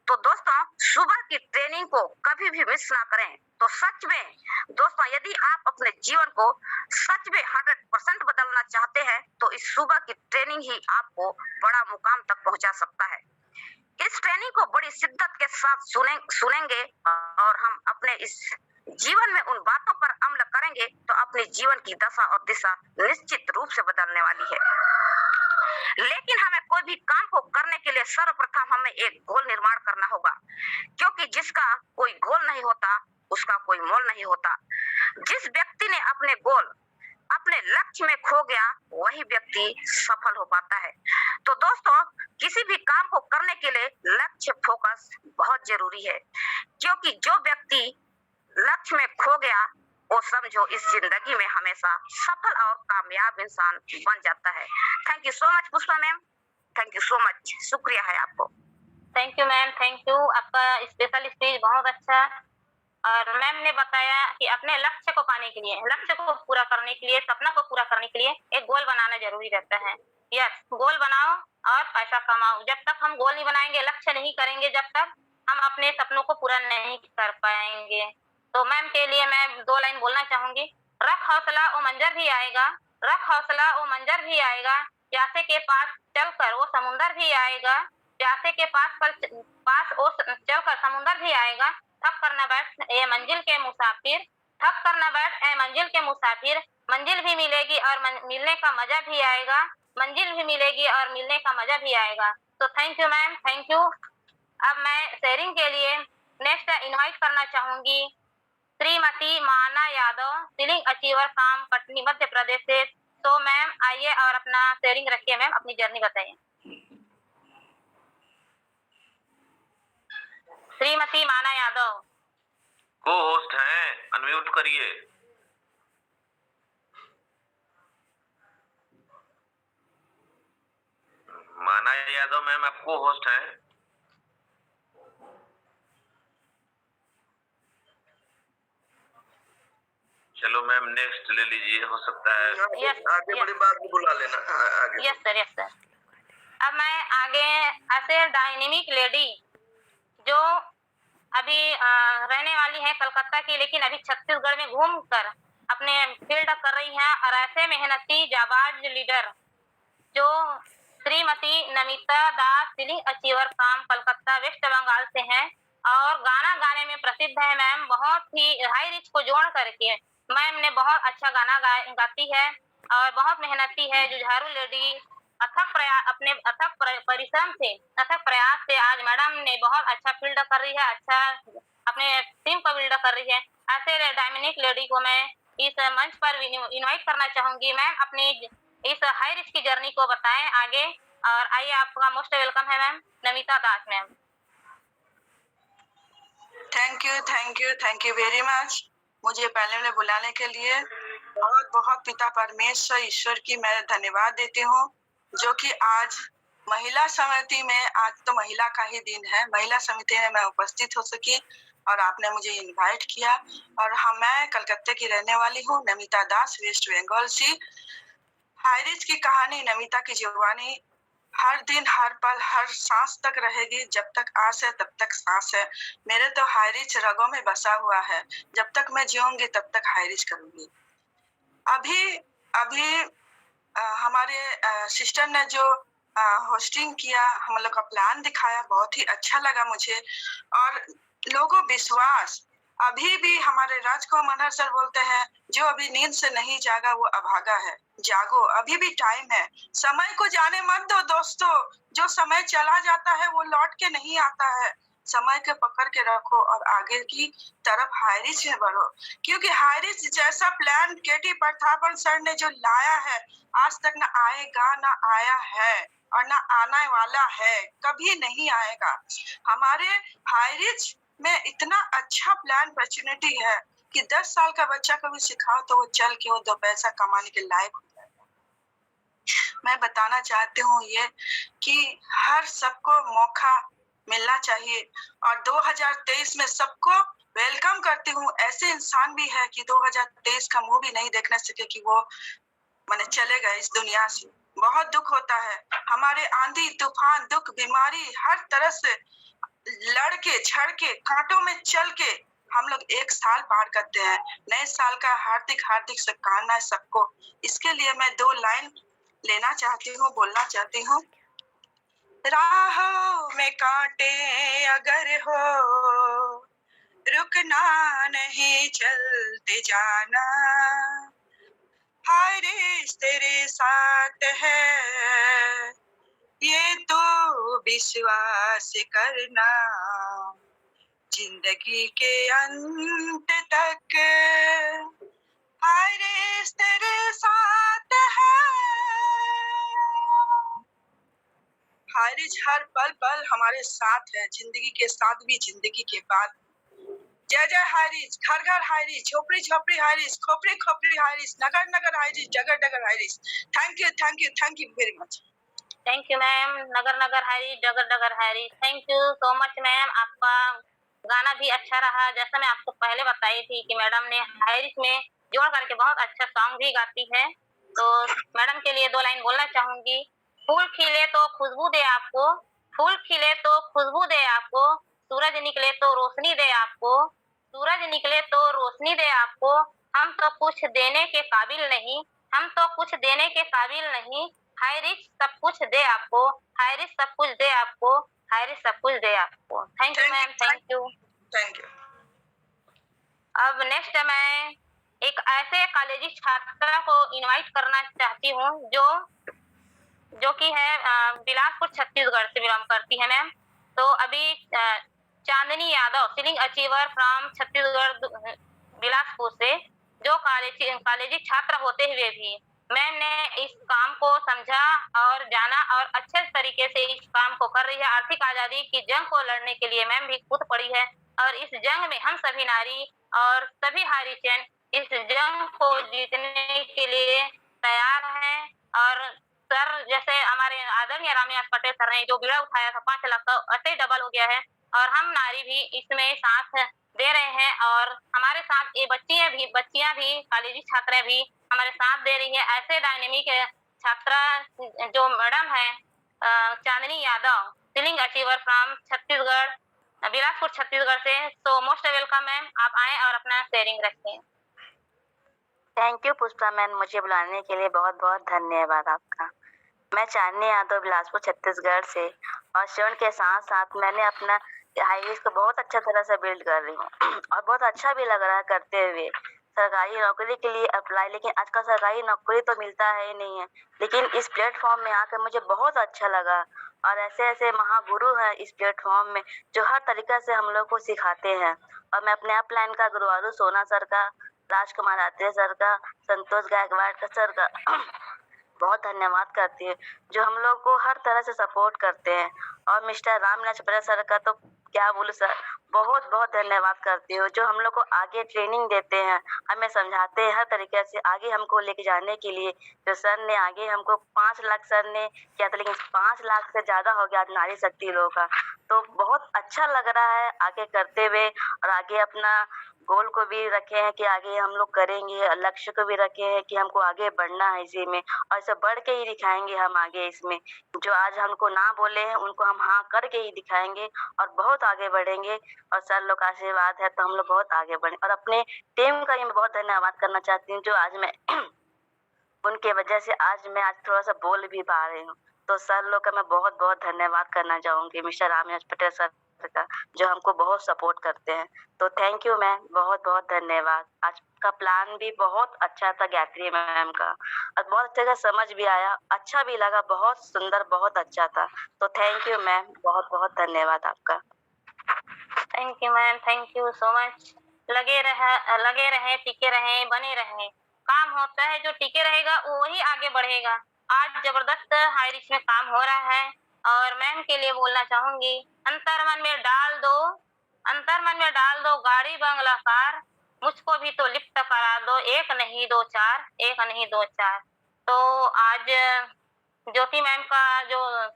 तो दोस्तों, सुबह की ट्रेनिंग को कभी भी मिस ना करें। तो सच में दोस्तों, यदि आप अपने जीवन को सच में 100% बदलना चाहते हैं तो इस सुबह की ट्रेनिंग ही आपको बड़ा मुकाम तक पहुंचा सकता है। इस ट्रेनिंग को बड़ी शिद्दत के साथ सुनेंगे और हम अपने इस जीवन में उन बातों पर अमल करेंगे तो अपने जीवन की दशा और दिशा निश्चित रूप से बदलने वाली है। लेकिन हमें कोई भी काम को करने के लिए सर्वप्रथम हमें एक गोल निर्माण करना होगा, क्योंकि जिसका कोई गोल नहीं होता उसका कोई मोल नहीं होता। जिस व्यक्ति ने अपने गोल, अपने लक्ष्य में खो गया, वही व्यक्ति सफल हो पाता है। तो दोस्तों, किसी भी काम को करने के लिए लक्ष्य फोकस बहुत जरूरी है, क्योंकि जो व्यक्ति लक्ष्य में खो गया वो समझो इस जिंदगी में हमेशा सफल और कामयाब इंसान बन जाता है। Thank you so much Pushpa ma'am, thank you so much, शुक्रिया है आपको। Thank you ma'am, thank you. आपका स्पेशल स्पीच बहुत अच्छा। और मैम ने बताया कि अपने लक्ष्य को पाने के लिए, लक्ष्य को पूरा करने के लिए, सपना को पूरा करने के लिए एक गोल बनाना जरूरी रहता है। यस, गोल बनाओ और पैसा कमाओ। जब तक हम गोल नहीं बनाएंगे, लक्ष्य नहीं करेंगे, जब तक हम अपने सपनों को पूरा नहीं कर पाएंगे। तो मैम के लिए मैं 2 लाइन बोलना चाहूंगी। रख हौसला वो मंजर भी आएगा, रख हौसला वो मंजर भी आएगा, प्यासे के पास चलकर वो समुंदर भी आएगा, प्यासे के पास वो चलकर समुंदर भी आएगा। थक कर न बैठ ए मंजिल के मुसाफिर, थक कर न बैठ ए मंजिल के मुसाफिर, मंजिल भी मिलेगी और मिलने का मजा भी आएगा, मंजिल भी मिलेगी और मिलने का मजा भी आएगा। तो thank you ma'am, thank you. अब मैं शेयरिंग के लिए नेक्स्ट इनवाइट करना चाहूंगी श्रीमती माना यादव, सीलिंग अचीवर काम, कटनी मध्य प्रदेश से। तो मैम आइए और अपना शेयरिंग रखिए मैम, अपनी जर्नी बताइए। श्रीमती माना यादव को होस्ट हैं, अनम्यूट करिए। माना यादव मैम, आप को होस्ट हैं। चलो मैम नेक्स्ट ले लीजिए, हो सकता है आगे बड़ी बात भी बुला लेना आगे। Yes sir, yes sir. अब मैं आगे ऐसे डायनेमिक लेडी जो अभी रहने वाली है कलकत्ता की, लेकिन अभी छत्तीसगढ़ में घूमकर अपने फील्ड कर रही हैं, और ऐसे मेहनती जाबाज लीडर जो श्रीमती नमिता दास, सीलिंग अचीवर काम, कलकत्ता वेस्ट बंगाल से हैं और गाना गाने में प्रसिद्ध है मैम। बहुत ही हाई रिच को जोड़ करके मैम ने बहुत अच्छा गाना गाती है और बहुत मेहनती है। जुझारू लेडी अथक प्रयास, अपने अथक परिश्रम से, अथक प्रयास से आज मैडम ने बहुत अच्छा फील्ड कर रही है, अच्छा अपने टीम को बिल्ड कर रही है। ऐसे डायनेमिक लेडी को मैं इस मंच पर इनवाइट करना चाहूंगी। मैम अपनी इस हाई रिस्क की जर्नी को बताएं आगे। और आइए, आपका मोस्ट वेलकम है ma'am, Namita Das ma'am. Thank you very much मुझे पैनल में बुलाने के लिए। बहुत बहुत पिता परमेश्वर ईश्वर की मैं धन्यवाद देती हूँ, जो कि आज महिला समिति में, आज तो महिला का ही दिन है, महिला समिति में मैं उपस्थित हो सकी और आपने मुझे इनवाइट किया। और मैं कलकत्ते की रहने वाली हूँ, नमिता दास, वेस्ट बंगाल से। हाई रिच की कहानी, नमिता की जुबानी हर दिन, हर पल, हर सांस तक रहेगी। जब तक आस है तब तक सांस है। मेरे तो हाई रिच रगों में बसा हुआ है। जब तक मैं जीऊंगी तब तक हाई रिच करूंगी। अभी हमारे सिस्टर ने जो होस्टिंग किया, हम लोग का प्लान दिखाया, बहुत ही अच्छा लगा मुझे। और लोगों विश्वास, अभी भी हमारे राजकुमार मनहर सर बोलते हैं, जो अभी नींद से नहीं जागा वो अभागा है। जागो, अभी भी टाइम है। समय को जाने मत दो दोस्तों। जो समय चला जाता है वो लौट के नहीं आता है। समय के पकड़ के रखो और आगे की तरफ हाई रिच में बढ़ो, क्योंकि हाई रिच जैसा प्लान केटी प्रतापन सर ने जो लाया है, आज तक ना आएगा, ना आया है और ना आने वाला है, कभी नहीं आएगा। हमारे हाई रिच में इतना अच्छा प्लान अपॉर्चुनिटी है कि 10 साल का बच्चा को भी सिखाओ तो वो चल के वो 2 पैसा कमाने के लायक हो जाएगा। मैं बताना चाहती हूँ ये कि हर सबको मौका मिलना चाहिए और 2023 में सबको वेलकम करती हूँ। ऐसे इंसान भी है कि 2023 का मुंह भी नहीं देखने सके कि वो मैंने चले गए इस दुनिया से। बहुत दुख होता है। हमारे आंधी तूफान दुख बीमारी हर तरह से लड़ के झड़ के कांटों में चल के हम लोग एक साल पार करते हैं। नए साल का हार्दिक हार्दिक शुभकामनाएं सबको। इसके लिए मैं 2 लाइन लेना चाहती हूँ, बोलना चाहती हूँ। राहों में कांटे अगर हो, रुकना नहीं चलते जाना, हाय रे तेरे साथ है ये तो विश्वास करना, जिंदगी के अंत तक हाय रे तेरे साथ है, हाय रे हर पल पल हमारे साथ है, जिंदगी के साथ भी जिंदगी के बाद। जय जय हायरिस, घर घर हायरिस, झोपड़ी झोपड़ी हायरिस, खोपड़ी खोपड़ी हायरिस, नगर नगर हायरिस, जगह जगह हायरिस। Thank you very much. Thank you ma'am. नगर नगर हरी, डगर डगर हरी। Thank you so much ma'am. आपका गाना भी अच्छा रहा। जैसा मैं आपको पहले बताई थी कि मैडम ने हायरिस में जोड़ करके बहुत अच्छा सॉन्ग भी गाती है। तो मैडम के लिए 2 लाइन बोलना चाहूंगी। फूल खिले तो खुशबू दे आपको, फूल खिले तो खुशबू दे आपको, सूरज निकले तो रोशनी दे आपको, सूरज निकले तो रोशनी दे आपको। हम तो कुछ देने के काबिल नहीं, हम तो कुछ देने के काबिल नहीं, हायरिस सब कुछ दे आपको, हायरिस सब कुछ दे आपको, हायरिस सब कुछ दे आपको। Thank you ma'am, thank you. Thank you. अब नेक्स्ट मैं एक ऐसे कॉलेजी छात्रा को इनवाइट करना चाहती हूँ जो कि है बिलासपुर छत्तीसगढ़ से बिलोंग करती है मैम। तो अभी Chandni Yadav, selling achiever from Chhattisgarh Bilaspur से, जो कॉलेजी छात्र होते हुए भी मैम ने इस काम को समझा और जाना और अच्छे तरीके से इस काम को कर रही है। आर्थिक आजादी की जंग को लड़ने के लिए मैम भी कूद पड़ी है और इस जंग में हम सभी नारी और सभी हारीचंद इस जंग को जीतने के लिए तैयार हैं। और सर जैसे हमारे आदरणीय रामनिवास पटेल सर ने जो बीड़ा उठाया था 5 लाख का, ऐसे ही डबल हो गया है और हम नारी भी इसमें साथ दे रहे हैं और हमारे साथ ये बच्चियां भी कॉलेजी छात्राएं भी हमारे साथ दे रही है। ऐसे डायनेमिक छात्रा जो मैडम है Chandni Yadav, selling achiever from Chhattisgarh, Bilaspur Chhattisgarh से। तो मोस्ट वेलकम मैम, आप आए और अपना शेयरिंग रखें। थैंक यू पुष्पा मैम, मुझे बुलाने के लिए बहुत बहुत धन्यवाद आपका। मैं चांदनी यादव बिलासपुर छत्तीसगढ़ से और श्रवण के साथ साथ मैंने अपना हाईवेज को बहुत अच्छा तरह से बिल्ड कर रही हूँ और बहुत अच्छा भी लग रहा है करते हुए। सरकारी नौकरी के लिए अप्लाई, लेकिन आजकल सरकारी नौकरी तो मिलता है ही नहीं है, लेकिन इस प्लेटफॉर्म में आकर मुझे बहुत अच्छा लगा और ऐसे ऐसे महागुरु हैं इस प्लेटफॉर्म में जो हर तरीका से हम लोग को सिखाते हैं। और मैं अपने अपलाइन का गुरुवारू सोना सर का, राजकुमार आत्रे सर का, संतोष गायकवाड़ का सर का बहुत धन्यवाद करती है जो हम लोग को हर तरह से सपोर्ट करते हैं। और मिस्टर रामनिवास पटेल सर का तो क्या बोलूं सर, बहुत बहुत धन्यवाद करती हूँ जो हम लोग को आगे ट्रेनिंग देते हैं, हमें समझाते हैं हर तरीके से आगे हमको लेके जाने के लिए। जो सर ने आगे हमको 5 लाख सर ने किया था, लेकिन 5 लाख से ज्यादा हो गया नारी शक्ति लोगों का। तो बहुत अच्छा लग रहा है आगे करते हुए और आगे अपना गोल को भी रखे हैं कि आगे हम लोग करेंगे, लक्ष्य को भी रखे हैं कि हमको आगे बढ़ना है इसी में और इसे बढ़ के ही दिखाएंगे हम आगे इसमें। जो आज हमको ना बोले हैं उनको हम हाँ करके ही दिखाएंगे और बहुत आगे बढ़ेंगे और सर लोग का आशीर्वाद है तो हम लोग बहुत आगे बढ़े। और अपने टीम का ही मैं बहुत धन्यवाद करना चाहती हूँ जो आज मैं उनके वजह से आज थोड़ा सा बोल भी पा रही हूँ। तो सर लोग का मैं बहुत बहुत धन्यवाद करना चाहूंगी, मिस्टर रामनिवास पटेल सर का जो हमको बहुत सपोर्ट करते हैं। तो थैंक यू मैम, बहुत बहुत धन्यवाद। आज का प्लान भी बहुत अच्छा था गायत्री मैम का और बहुत अच्छे से समझ भी आया, अच्छा भी लगा, बहुत सुंदर, बहुत अच्छा था। तो थैंक यू मैम, बहुत बहुत धन्यवाद आपका। Thank you ma'am, thank you so much. लगे रहे, टिके रहे, बने रहे। काम होता है जो टिके रहेगा वो वही आगे बढ़ेगा। आज जबरदस्त हाईरिच में काम हो रहा है और मैम के लिए बोलना चाहूंगी, अंतर्मन में डाल दो गाड़ी बंगला कार, मुझको भी तो लिफ्ट करा दो, एक नहीं दो चार। तो आज ज्योति मैम का जो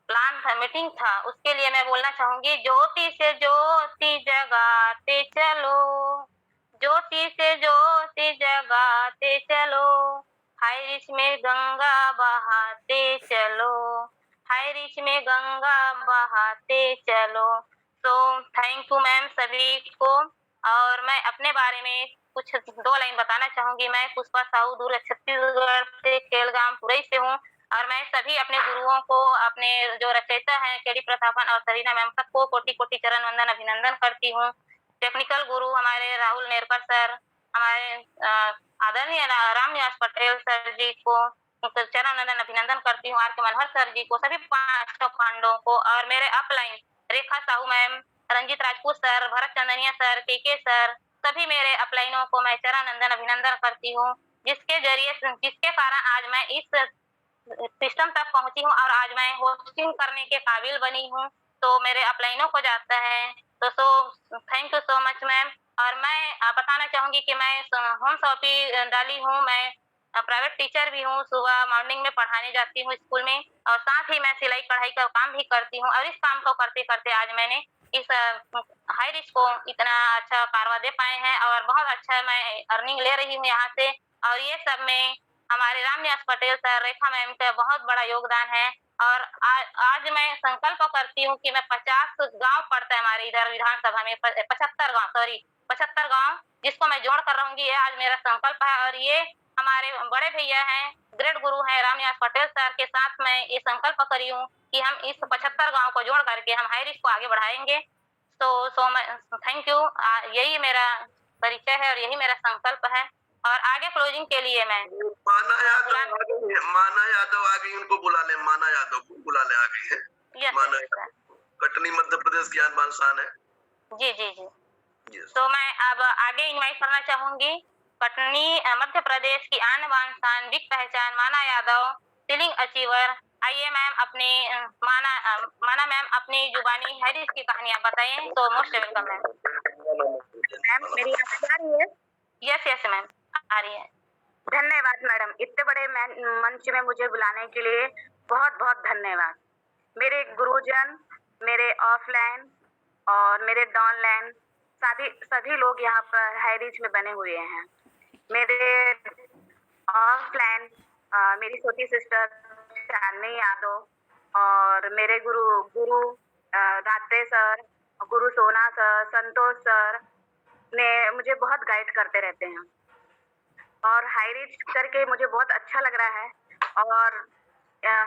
प्लान था, मीटिंग था, उसके लिए मैं बोलना चाहूंगी, ज्योति से ज्योति जगाते चलो, ज्योति से ज्योति जगाते चलो, हाय रिच में गंगा बहाते चलो, हाय रिच में गंगा बहाते चलो। तो थैंक यू मैम सभी को। और मैं अपने बारे में कुछ 2 लाइन बताना चाहूंगी। मैं पुष्पा साहू दुर्ग छत्तीसगढ़ से केलगाम पुरई से हूँ और मैं सभी अपने गुरुओं को, अपने जो रचयिता हैं केडी प्रतापन और सरीना मैम, सबको कोटि कोटि चरण वंदन अभिनंदन करती हूँ। टेक्निकल गुरु हमारे राहुल नेरकर सर, हमारे आदरणीय राम निवास पटेल सर जी को चरण वंदन अभिनंदन करती हूँ। आर के मनोहर सर जी को, सभी 5 पांडवों को, और मेरे अपलाइन रेखा साहू मैम, रंजीत राजपूत सर, भरत चंदनिया सर, के सर, सभी मेरे अपलाइनों को मैं चरण वंदन अभिनंदन करती हूँ, जिसके कारण आज मैं इस सिस्टम तक पहुंची हूँ और आज मैं होस्टिंग करने के काबिल बनी हूँ। तो मेरे अपलाइनों को जाता है। तो thank you so much ma'am. और मैं बताना चाहूंगी कि मैं होम सॉपी डाली हूँ। मैं प्राइवेट टीचर भी हूँ, सुबह मॉर्निंग में पढ़ाने जाती हूँ स्कूल में, और साथ ही मैं सिलाई कढ़ाई का काम भी करती हूँ। और इस काम को करते करते आज मैंने इस हाई रिस्क को इतना अच्छा कारवा दे पाए हैं और बहुत अच्छा मैं अर्निंग ले रही हूँ यहाँ से। और ये सब में हमारे राम निवास पटेल सर, रेखा मैम का बहुत बड़ा योगदान है। और आज मैं संकल्प करती हूँ कि मैं 50 गांव पड़ता है हमारे इधर विधानसभा में, 75 गांव, जिसको मैं जोड़ कर रहूंगी। ये आज मेरा संकल्प है। और ये हमारे बड़े भैया हैं, ग्रेट गुरु हैं राम निवास पटेल सर के साथ मैं ये संकल्प करी हूँ कि हम इस 75 गांव को जोड़ करके हम हाई रिस्क को आगे बढ़ाएंगे। तो थैंक यू। यही मेरा परिचय है और यही मेरा संकल्प है। और आगे क्लोजिंग के लिए मैं माना यादव आ गई, उनको बुला ले, माना यादव को बुला ले, आ गई है। यस माना सर। कटनी मध्य प्रदेश की आन शान है। जी जी जी। तो मैं अब आगे इनवाइट करना चाहूंगी कटनी मध्य प्रदेश की आन बान शान, बिग पहचान, माना यादव, सीलिंग अचीवर। आइए मैम, अपनी माना मैम अपनी जुबानी हैरिस की कहानियां बताइए। तो मोस्ट वेलकम मैम। मैम मेरी आवाज आ रही है? यस मैम आ रही है। धन्यवाद मैडम, इतने बड़े मंच में मुझे बुलाने के लिए बहुत बहुत धन्यवाद। मेरे गुरुजन, मेरे ऑफलाइन और मेरे डाउनलाइन सभी लोग यहाँ पर हाई रिच में बने हुए हैं। मेरे ऑफलाइन मेरी छोटी सिस्टर चांदनी यादव और मेरे गुरु रात्रे सर, गुरु सोना सर, संतोष सर ने मुझे बहुत गाइड करते रहते हैं और हाई रिच करके मुझे बहुत अच्छा लग रहा है। और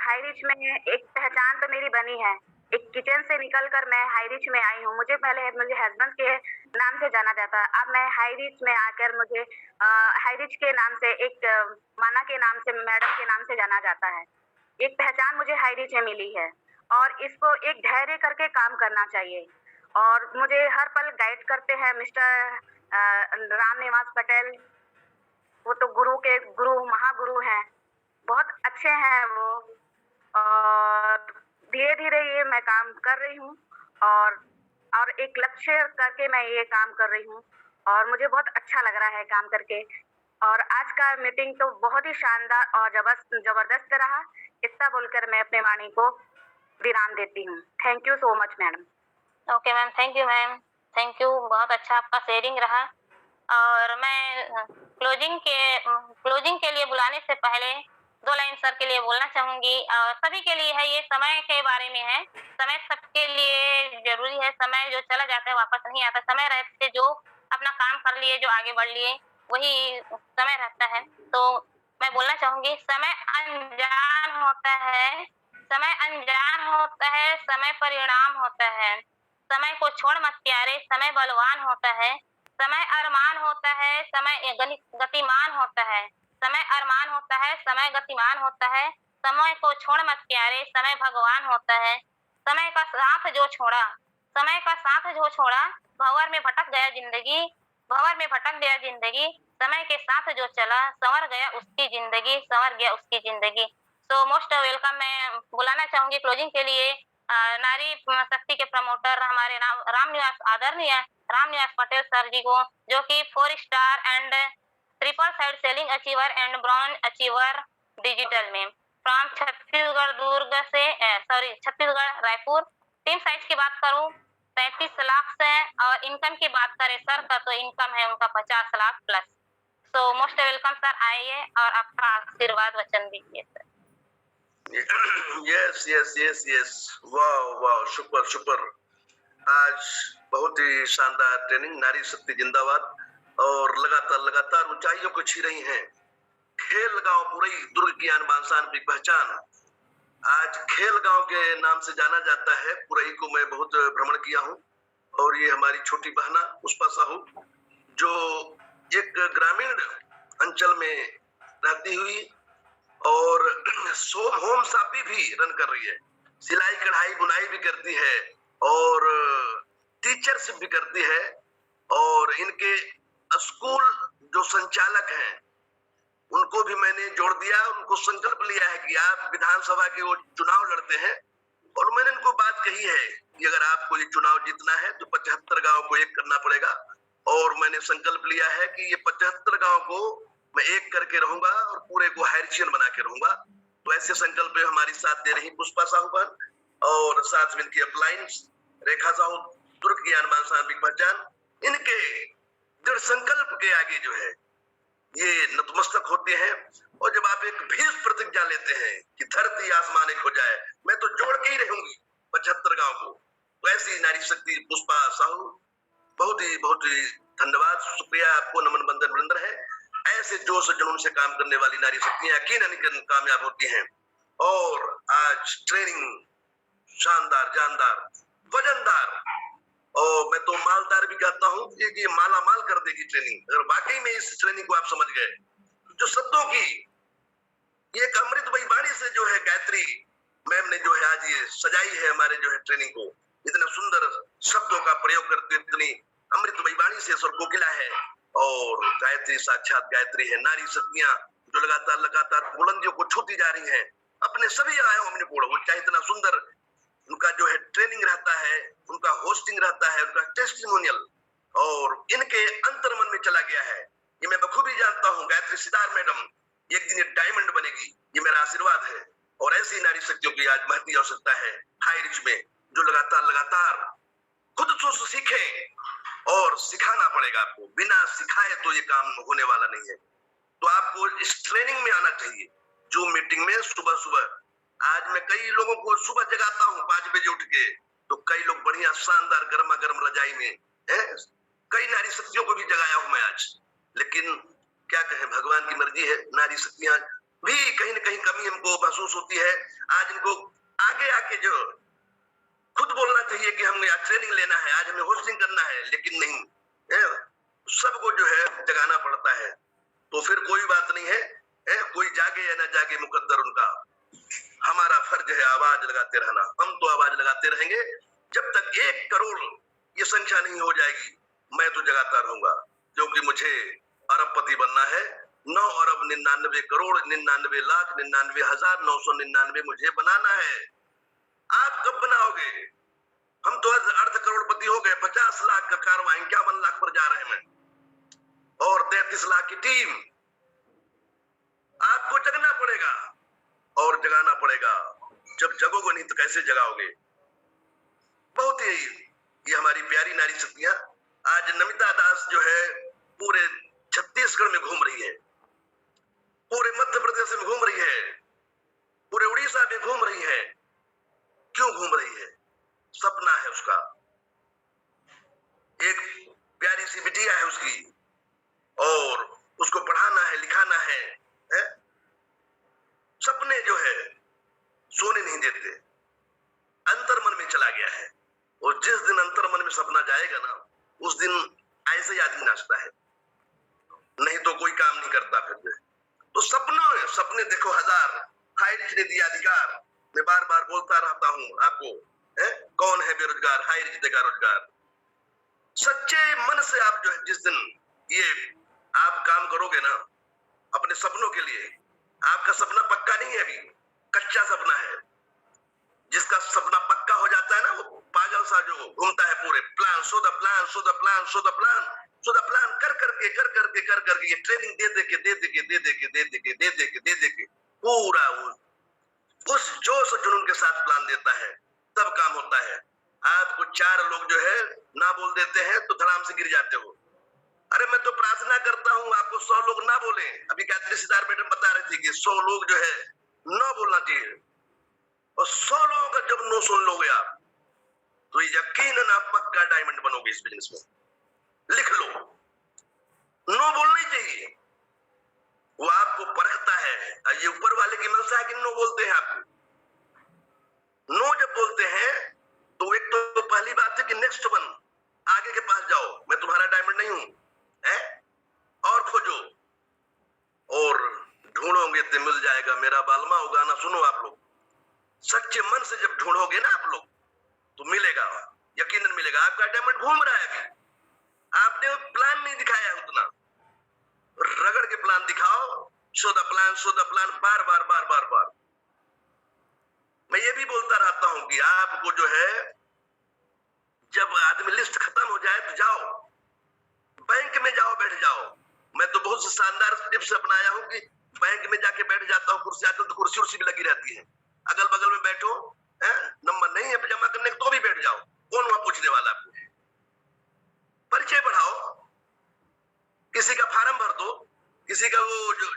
हाई रिच में एक पहचान तो मेरी बनी है। एक किचन से निकलकर मैं हाई रिच में आई हूँ। मुझे हस्बैंड के नाम से जाना जाता है, अब मैं हाई रिच में आकर मुझे हाई रिच के नाम से, एक माना के नाम से, मैडम के नाम से जाना जाता है। एक पहचान मुझे हाई रिच में मिली है और इसको एक धैर्य करके काम करना चाहिए। और मुझे हर पल गाइड करते हैं मिस्टर राम निवास पटेल। वो तो गुरु महागुरु हैं, बहुत अच्छे हैं वो। और धीरे धीरे ये मैं काम कर रही हूँ और एक लक्ष्य करके मैं ये काम कर रही हूँ और मुझे बहुत अच्छा लग रहा है काम करके। और आज का मीटिंग तो बहुत ही शानदार और जबरदस्त रहा। इतना बोलकर मैं अपने वाणी को विराम देती हूँ। Thank you so much madam. Okay ma'am, thank you ma'am, thank you. बहुत अच्छा आपका शेयरिंग रहा। और मैं क्लोजिंग के लिए बुलाने से पहले 2 लाइन सर के लिए बोलना चाहूंगी। और सभी के लिए है, ये समय के बारे में है। समय सबके लिए जरूरी है। समय जो चला जाता है वापस नहीं आता। समय रहते जो अपना काम कर लिए, जो आगे बढ़ लिए, वही समय रहता है। तो मैं बोलना चाहूंगी, समय अनजान होता है, समय अनजान होता है, समय परिणाम होता है। समय को छोड़ मत प्यारे, समय बलवान होता है। समय अरमान होता है, समय गतिमान होता है। समय अरमान होता है, समय गतिमान होता है। समय को छोड़ मत प्यारे, समय भगवान होता है। समय का साथ जो छोड़ा, भंवर में भटक गया जिंदगी। समय के साथ जो चला, संवर गया उसकी जिंदगी। तो मोस्ट वेलकम मैं बुलाना चाहूंगी क्लोजिंग के लिए नारी शक्ति के प्रमोटर हमारे आदरणीय राम निवास पटेल सर जी को, जो कि 4 star and triple side selling achiever and brown achiever digital में from Chhattisgarh Raipur. Team size की बात करूं 33 लाख से, और इनकम की बात करें सर का, तो इनकम है उनका 50 lakh plus. So most welcome sir, आइए और आपका आशीर्वाद वचन दीजिए sir. Yes yes yes yes, वाह वाह, सुपर सुपर। आज बहुत ही शानदार ट्रेनिंग, नारी शक्ति जिंदाबाद, और लगातार लगातार ऊंचाइयों को छू रही हैं। खेल गांव पुरई दुर्ग की आन बान शान की पहचान। आज खेल गांव के नाम से जाना जाता है। पुरई को मैं बहुत भ्रमण किया हूँ, और ये हमारी छोटी बहना पुष्पा साहू, जो एक ग्रामीण अंचल में रहती हुई और सोम होम सापी भी रन कर रही है, सिलाई कढ़ाई बुनाई भी करती है, और टीचरशिप भी करती है। और इनके स्कूल जो संचालक हैं उनको भी मैंने जोड़ दिया, उनको संकल्प लिया है कि आप विधानसभा के वो चुनाव लड़ते हैं, और मैंने इनको बात कही है कि अगर आपको ये चुनाव जीतना है तो 75 गांव को एक करना पड़ेगा। और मैंने संकल्प लिया है कि ये 75 गांव को मैं एक करके रहूंगा और पूरे को हायरचियन बना के रहूंगा। तो ऐसे संकल्प में हमारी साथ दे रही पुष्पा साहू बहन, और साथ में इनकी अपलाइन रेखा साहू, तुर्क की अनबान साहब पहचान। इनके दृढ़ संकल्प के आगे जो है ये नतमस्तक होते हैं। और जब आप एक भीष प्रतिज्ञा लेते हैं कि धरती आसमान एक हो जाए, मैं तो जोड़ के ही रहूंगी 75 गांव को, तो ऐसी नारी शक्ति पुष्पा साहू, बहुत ही धन्यवाद, शुक्रिया आपको, नमन बंदन वृंदन है। ऐसे जोश जुनून से काम करने वाली नारी शक्तियां यकीनन कामयाब होती हैं। और आज ट्रेनिंग शानदार, जानदार, वजनदार, और मैं तो मालदार भी कहता हूँ कि ये माला माल कर देगी ट्रेनिंग। अगर वाकई में इस ट्रेनिंग को आप समझ गए, जो शब्दों की ये एक अमृतमयी वाणी से जो है गायत्री मैम ने जो है आज ये सजाई है हमारे जो है ट्रेनिंग को, इतना सुंदर शब्दों का प्रयोग करते, इतनी अमृतमयी वाणी से स्वर कोकिला है। और गायत्री साक्षात गायत्री है। नारी शक्तियां जो लगातार लगातार बुलंदियों को छूती जा रही हैं अपने सभी आयामों में निपुण, वो चाहे इतना सुंदर उनका जो है ट्रेनिंग रहता है, उनका होस्टिंग रहता है, उनका टेस्टिमोनियल, और इनके अंतर मन में चला गया है। ये मैं बखूबी जानता हूँ, गायत्री सितार मैडम एक दिन ये डायमंड बनेगी, ये मेरा आशीर्वाद है। और ऐसी नारी शक्तियों की आज महती आवश्यकता है हाई रिच में, जो लगातार लगातार खुद से सीखे, और सिखाना पड़ेगा आपको, बिना सिखाए तो ये काम होने वाला नहीं है। तो आपको इस ट्रेनिंग में आना चाहिए। जो मीटिंग में सुबह सुबह आज मैं कई लोगों को सुबह जगाता हूँ 5 बजे उठ के, तो कई लोग बढ़िया शानदार गर्मा गर्म रजाई में है, कई नारी शक्तियों को भी जगाया हूं मैं आज। लेकिन क्या कहें, भगवान की मर्जी है, नारी शक्तियां भी कहीं न कहीं कमी हमको महसूस होती है। आज इनको आगे आके जो खुद बोलना चाहिए कि हमें आज ट्रेनिंग लेना है, आज हमें होस्टिंग करना है, लेकिन नहीं है, सबको जो है जगाना पड़ता है। तो फिर कोई बात नहीं है, कोई जागे या ना जागे मुकद्दर उनका, हमारा फर्ज है आवाज लगाते रहना। हम तो आवाज लगाते रहेंगे जब तक 1 करोड़ ये संख्या नहीं हो जाएगी, मैं तो जगाता रहूंगा, क्योंकि मुझे अरबपति बनना है। 9 अरब 99 करोड़ 99 लाख 99 हजार 999 मुझे बनाना है। आप कब बनाओगे? हम तो अर्ध करोड़पति हो गए, 50 लाख का कारवां 51 लाख पर जा रहे हैं, और 33 लाख की टीम। आपको जगना पड़ेगा और जगाना पड़ेगा। जब जगोगे नहीं तो कैसे जगाओगे? बहुत ही ये हमारी प्यारी नारी शक्तियां, आज नमिता दास जो है पूरे छत्तीसगढ़ में घूम रही है, पूरे मध्य प्रदेश में घूम रही है, पूरे उड़ीसा में घूम रही है। क्यों घूम रही है? सपना है उसका, एक प्यारी सी बिटिया है उसकी, और उसको पढ़ाना है, लिखाना है? सपने जो है सोने नहीं देते, अंतर मन में चला गया है। और जिस दिन अंतर मन में सपना जाएगा ना, उस दिन ऐसे ही आदमी नाचता है, नहीं तो कोई काम नहीं करता फिर। तो सपने देखो हजार, हाई रिच ने दिया अधिकार। मैं बार बार बोलता रहता हूं आपको, कौन है बेरोजगार? हाई रिच देगा रोजगार। सच्चे मन से आप जो है जिस दिन ये आप काम करोगे ना अपने सपनों के लिए, आपका सपना पक्का नहीं है, अभी कच्चा सपना है। जिसका सपना पक्का हो जाता है ना, वो पागल सा जो घूमता है पूरे plan, so the plan, so the plan, so the plan, so the plan कर करके ये ट्रेनिंग दे के पूरा उस जोश और जुनून के साथ प्लान देता है, तब काम होता है। आपको 4 लोग जो है ना बोल देते हैं तो धड़ाम से गिर जाते हो। अरे मैं तो प्रार्थना करता हूँ आपको 100 लोग ना बोले। अभी गायत्री सितार मैडम बता रही थी कि 100 लोग जो है ना बोलना चाहिए, और 100 लोगों का जब नो सुन लोगे आप तो यकीनन आप पक्का डायमंड बनोगे इस बिजनेस में। लिख लो, नो बोलना ही चाहिए। वो आपको परखता है, ये ऊपर वाले की मनसा है कि नो बोलते हैं आपको। नो जब बोलते हैं तो एक तो पहली बात है कि नेक्स्ट वन, आगे के पास जाओ, मैं तुम्हारा डायमंड नहीं हूं, है? और खोजो और ढूंढोगे तो मिल जाएगा। मेरा बालमा हो गाना सुनो आप लोग, सच्चे मन से जब ढूंढोगे ना आप लोग तो मिलेगा, यकीनन मिलेगा। आपका डायमंड घूम रहा है अभी, आपने प्लान नहीं दिखाया उतना, रगड़ के प्लान दिखाओ। शो द प्लान बार बार बार बार बार। मैं ये भी बोलता रहता हूं कि आपको जो है जब आदमी लिस्ट खत्म हो जाए तो जाओ बैंक में जाओ, बैठ जाओ। मैं तो बहुत शानदार टिप्स अपनाया हूं कि बैंक में जाके बैठ जाता हूं, कुर्सी आकर तो कुर्सी उर्सी भी लगी रहती है, अगल बगल में बैठो, नंबर नहीं है जमा करने तो भी बैठ जाओ, कौन वहां पूछने वाला आपको। परिचय बढ़ाओ, किसी का फार्म भर दो, किसी का वो जो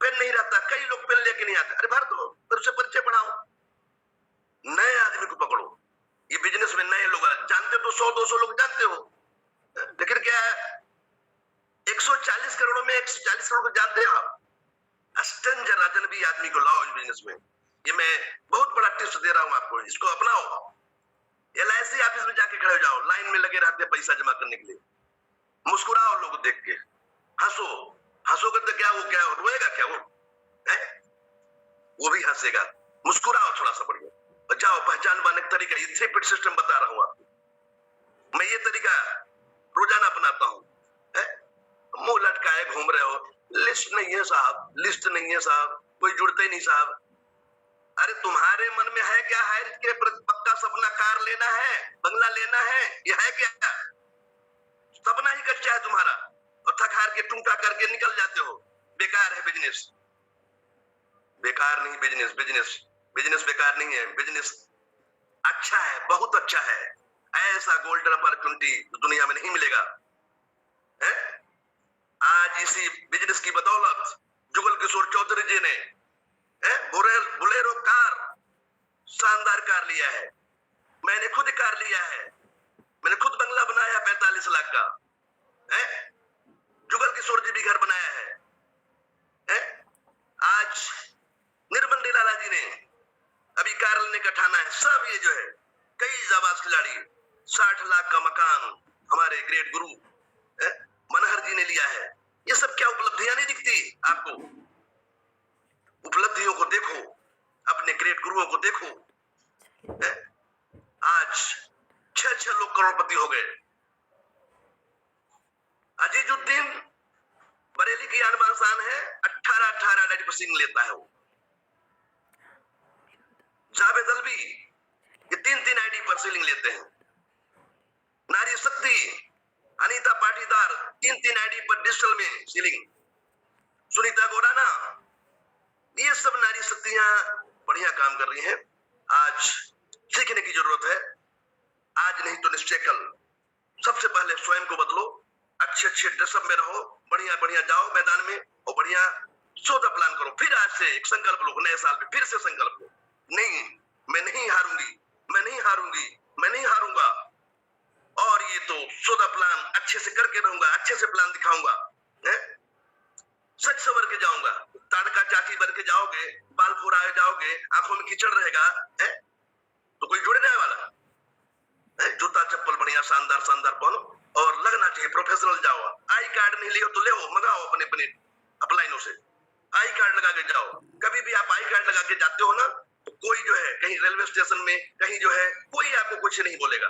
पेन नहीं रहता, कई लोग पेन लेके नहीं आते, अरे भर दो, फिर उससे परिचय बढ़ाओ। नए आदमी को पकड़ो। ये बिजनेस में नए लोग जानते तो 100-200 लोग जानते हो, लेकिन क्या है 140 करोड़ में 140 करोड़ को जानते हो आप? स्ट्रेंजर अजनबी आदमी को लाओ इस बिजनेस में। ये मैं बहुत बड़ा टिप्स दे रहा हूं आपको, इसको अपनाओ। LIC ऑफिस में जाके खड़े हो जाओ, लाइन में लगे रहते हैं पैसा जमा करने के लिए। मुस्कुराओ लोग देख के, हंसो, हंसोगे तो क्या वो क्या रोएगा क्या वो है? वो भी हंसेगा। मुस्कुराओ थोड़ा सा बढ़िया और जाओ। पहचान पाने का तरीका, ये 3 पिट सिस्टम बता रहा हूं आपको। मैं ये तरीका रोजाना अपनाता हूं। मुंह लटकाए घूम रहे हो, लिस्ट नहीं है साहब, लिस्ट नहीं है साहब, कोई जुड़ते ही नहीं साहब। अरे तुम्हारे मन में है क्या? है के पक्का सपना कार लेना है, बंगला लेना है, ये है क्या? सपना ही कच्चा है तुम्हारा और थक हार के टूटा करके निकल जाते हो। बेकार है बिजनेस, बेकार नहीं बिजनेस। बिजनेस बेकार नहीं है, बिजनेस अच्छा है, बहुत अच्छा है। ऐसा गोल्डन अपॉर्चुनिटी दुनिया में नहीं मिलेगा। आज इसी बिजनेस की बदौलत जुगल किशोर चौधरी जी ने बोलेरो कार, शानदार कार लिया है। मैंने खुद कार लिया है, मैंने खुद बंगला बनाया 45 लाख का। जुगल किशोर जी भी घर बनाया है। आज निर्मल निराला जी ने अभी कार लेने का ठाना है। सब ये जो है कई जाबाज खिलाड़ी, 60 लाख का मकान हमारे ग्रेट गुरु मनहर जी ने लिया है। ये सब क्या उपलब्धियां नहीं दिखती आपको? उपलब्धियों को देखो, अपने ग्रेट गुरुओं को देखो। आज 6 लोग करोड़पति हो गए। अजीजुद्दीन बरेली की आन बान शान है, 18 आईडी पर सिंह लेता है वो। जावेद अलवी ये 3 आईडी पर सीलिंग लेते हैं। नारी शक्ति अनीता पाटीदार 3 आईडी पर डिजिटल में सीलिंग। सुनीता गोराना, ये सब नारी शक्तियां बढ़िया काम कर रही हैं। आज सीखने की जरूरत है, आज नहीं तो निश्चय कल। सबसे पहले स्वयं को बदलो, अच्छे ड्रेसअप में रहो, बढ़िया जाओ मैदान में और बढ़िया सोचा प्लान करो। फिर आज से एक संकल्प लो, नए साल में फिर से संकल्प लो, नहीं मैं नहीं हारूंगी, मैं नहीं हारूंगी, मैं नहीं हारूंगा। और ये तो सोदा प्लान अच्छे से करके रहूंगा, अच्छे से प्लान दिखाऊंगा, सच सवर के जाऊंगा। ताड़का चाची बन के जाओगे, बाल फुराए जाओगे, आंखों में कीचड़ रहेगा, तो कोई जुड़ने वाला? जूता चप्पल बढ़िया शानदार पहनो और लगना चाहिए प्रोफेशनल। जाओ, आई कार्ड नहीं लियो तो ले मंगाओ अपने अपलाइनों से, आई कार्ड लगा के जाओ। कभी भी आप आई कार्ड लगा के जाते हो ना तो कोई जो है कहीं रेलवे स्टेशन में कहीं जो है कोई आपको कुछ नहीं बोलेगा।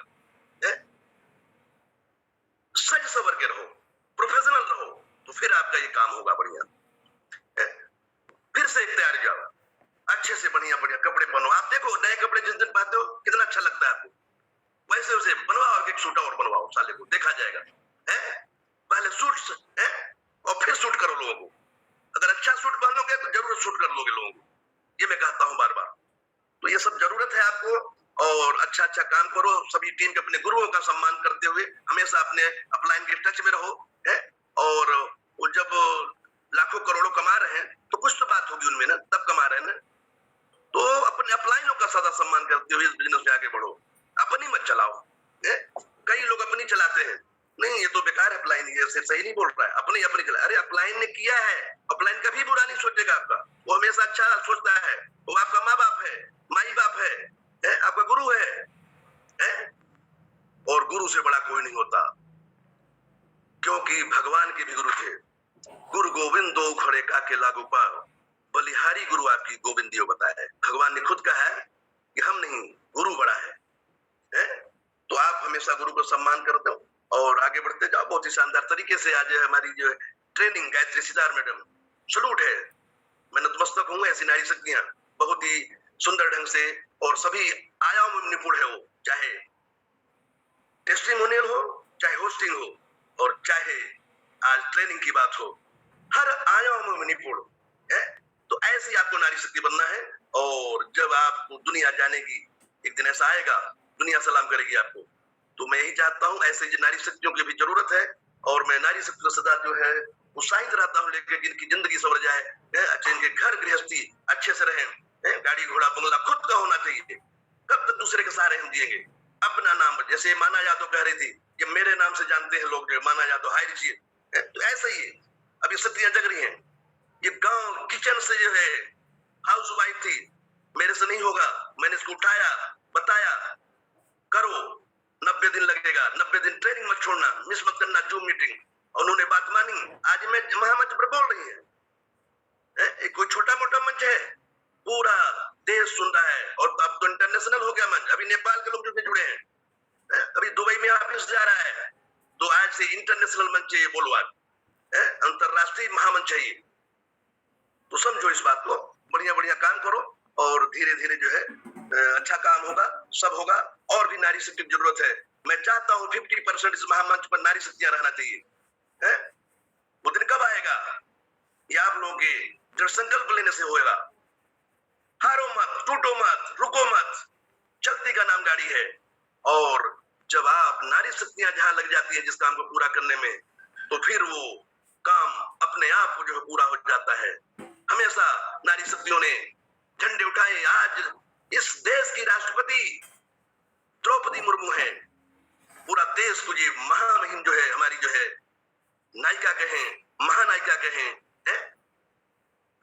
सज सवर के रहो, प्रोफेशनल रहो, तो फिर आपका ये काम होगा बढ़िया। फिर से एक तैयार जाओ, अच्छे से बढ़िया कपड़े पहनो। आप देखो नए कपड़े जिस दिन पहनते हो कितना अच्छा लगता है आपको, वैसे उसे बनवाओ, एक सूट और बनवाओ, साले को देखा जाएगा। पहले सूट और फिर सूट करो लोगों को। अगर अच्छा सूट पहनोगे तो जरूर सूट कर लोगे लोगों को, ये मैं कहता हूं बार बार। तो ये सब जरूरत है आपको, और अच्छा काम करो। सभी टीम के अपने गुरुओं का सम्मान करते हुए हमेशा अपने अपलाइन के टच में रहो। और वो जब लाखों करोड़ों कमा रहे हैं तो कुछ तो बात होगी उनमें ना, तब कमा रहे हैं ना। तो अपने अपलाइनों का सदा सम्मान करते हुए इस बिजनेस में आगे बढ़ो, अपनी मत चलाओ। कई लोग अपनी चलाते हैं, नहीं ये तो बेकार है अपलाइन, ये सही नहीं बोल रहा है, अपनी अपनी चला। अरे अपलाइन ने किया है, अपलाइन कभी बुरा नहीं सोचेगा आपका, वो हमेशा अच्छा सोचता है। वो आपका माँ बाप है, माई बाप है, आपका गुरु है, और गुरु से बड़ा कोई नहीं होता, क्योंकि भगवान के भी गुरु थे। गुरु गोविंद दो खड़े का के लागू पाओ, बलिहारी गुरु आपकी गोविंदियो बताया है। भगवान ने खुद कहा है कि हम नहीं, गुरु बड़ा है? तो आप हमेशा गुरु को सम्मान करते हो और आगे बढ़ते जाओ। बहुत ही शानदार तरीके से आज हमारी जो training Gayatri sitar madam, salute है, मैं नतमस्तक हूँ। ऐसी नारी शक्तियां बहुत ही सुंदर ढंग से और सभी आयामों में निपुण है, वो चाहे टेस्टिमोनियल हो, चाहे होस्टिंग हो, और चाहे आज ट्रेनिंग की बात हो, हर आयाम में निपुण है। तो ऐसी आपको नारी शक्ति बनना है, और जब आपको दुनिया जानेगी, एक दिन ऐसा आएगा दुनिया सलाम करेगी आपको। तो मैं यही चाहता हूँ, ऐसे नारी शक्तियों की भी जरूरत है, और मैं नारी शक्ति को सदा जो है उत्साहित रहता हूँ लेकर, जिनकी जिंदगी सवर जाए, जिनके घर गृहस्थी अच्छे से रहे, गाड़ी घोड़ा बंगला खुद का होना चाहिए। कब तक दूसरे के सहारे हम जिएंगे? अपना नाम, जैसे माना यादव कह रही थी कि मेरे नाम से जानते हैं लोग, माना यादव हाई रिची, तो ऐसा ही है। अभी सत्तियां जग रही हैं, ये गांव किचन से जो है हाउस वाइफ थी, मेरे से नहीं होगा, मैंने इसको उठाया, बताया, करो, 90 दिन लगेगा, 90 दिन ट्रेनिंग मत छोड़ना, मिस मत करना जूम मीटिंग। उन्होंने बात मानी, आज मैं महामंच पर बोल रही है। कोई छोटा मोटा मंच है, पूरा देश सुन रहा है, और अब तो इंटरनेशनल हो गया मंच। अभी नेपाल के लोग जो जुड़े हैं, अभी दुबई में ऑफिस जा रहा है, तो आज से इंटरनेशनल मंच है ये बोलवान, अंतरराष्ट्रीय महामंच है ये। तो समझो इस बात को, बढ़िया बढ़िया काम करो, और धीरे धीरे जो है अच्छा काम होगा, सब होगा। और भी नारी शक्ति की जरूरत है। मैं चाहता हूँ 50% इस महामंच पर नारी शक्तियां रहना चाहिए। वो दिन कब आएगा? ये आप लोगों के दृढ़ संकल्प लेने से होगा। हारो मत, टूटो मत, रुको मत, चलती का नाम गाड़ी है। और जब आप नारी शक्तियां जहां लग जाती है जिस काम को पूरा करने में, तो फिर वो काम अपने आप जो है पूरा हो जाता है। हमेशा नारी शक्तियों ने झंडे उठाए। आज इस देश की राष्ट्रपति द्रौपदी मुर्मू है। पूरा देश को ये महामहिम जो है, हमारी जो है नायिका कहें, महानायिका कहें,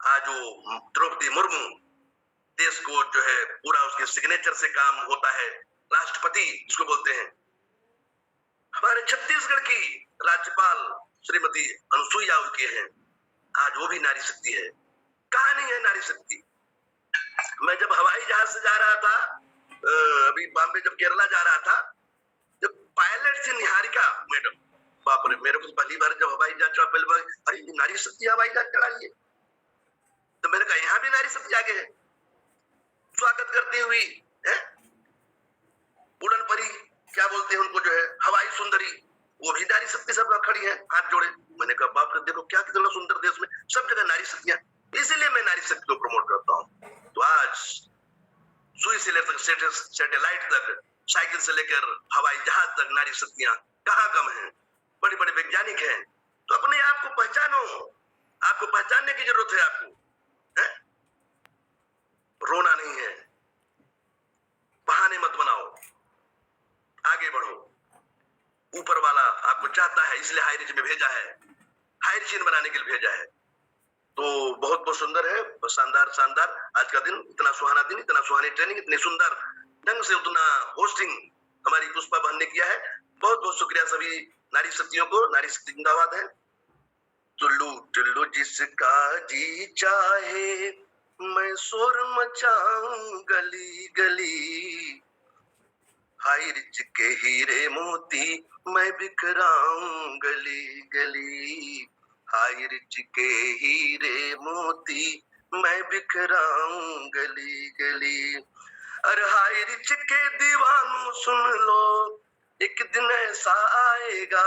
आज वो द्रौपदी मुर्मू, देश को जो है पूरा उसके सिग्नेचर से काम होता है। राष्ट्रपति जिसको बोलते हैं, हमारे छत्तीसगढ़ की राज्यपाल श्रीमती अनुसुईया उनके हैं, आज वो भी नारी शक्ति है। कहां नहीं है नारी शक्ति? मैं जब हवाई जहाज से जा रहा था, अभी बॉम्बे जब केरला जा रहा था, जब पायलट थी निहारिका मैडम, बाप रे, मेरे को पहली बार जब हवाई जहाज चढ़ा, पहली बार अरे नारी शक्ति हवाई जहाज चढ़ा रही है, तो मैंने कहा यहाँ भी नारी शक्ति आगे है। स्वागत करती हुई उड़न परी, क्या बोलते हैं उनको, जो है हवाई सुंदरी, वो भी नारी शक्ति सब खड़ी है, हाथ जोड़े। मैंने कहा बाप रे, देखो क्या कितना सुंदर देश में सब जगह नारी शक्तियां। इसीलिए मैं नारी शक्ति को प्रमोट करता हूँ। तो आज सुई से लेकर सैटेलाइट तक, साइकिल से लेकर हवाई जहाज तक नारी शक्तियां कहाँ कम हैं। बड़े बड़े वैज्ञानिक हैं। तो अपने आप को पहचानो, आपको पहचानने की जरूरत है। आपको रोना नहीं है, बहाने मत बनाओ, आगे बढ़ो। ऊपर वाला आपको चाहता है, इसलिए हाई रिच में भेजा है, हाई रिच बनाने के लिए भेजा है। तो बहुत बहुत सुंदर है, शानदार शानदार आज का दिन, इतना सुहाना दिन, इतना सुहानी ट्रेनिंग, इतनी सुंदर ढंग से उतना होस्टिंग हमारी पुष्पा बहन ने किया है। बहुत बहुत शुक्रिया सभी नारी शक्तियों को। नारी शक्ति जिंदाबाद है। तो लूट लो जिसका जी चाहे, मैं शोर मचाऊं गली गली, हाई रिच के हीरे मोती मैं बिखराऊं गली गली, हाई रिच के हीरे मोती मैं बिखराऊं गली गली। अरे हाई रिच के दीवानों सुन लो, एक दिन ऐसा आएगा,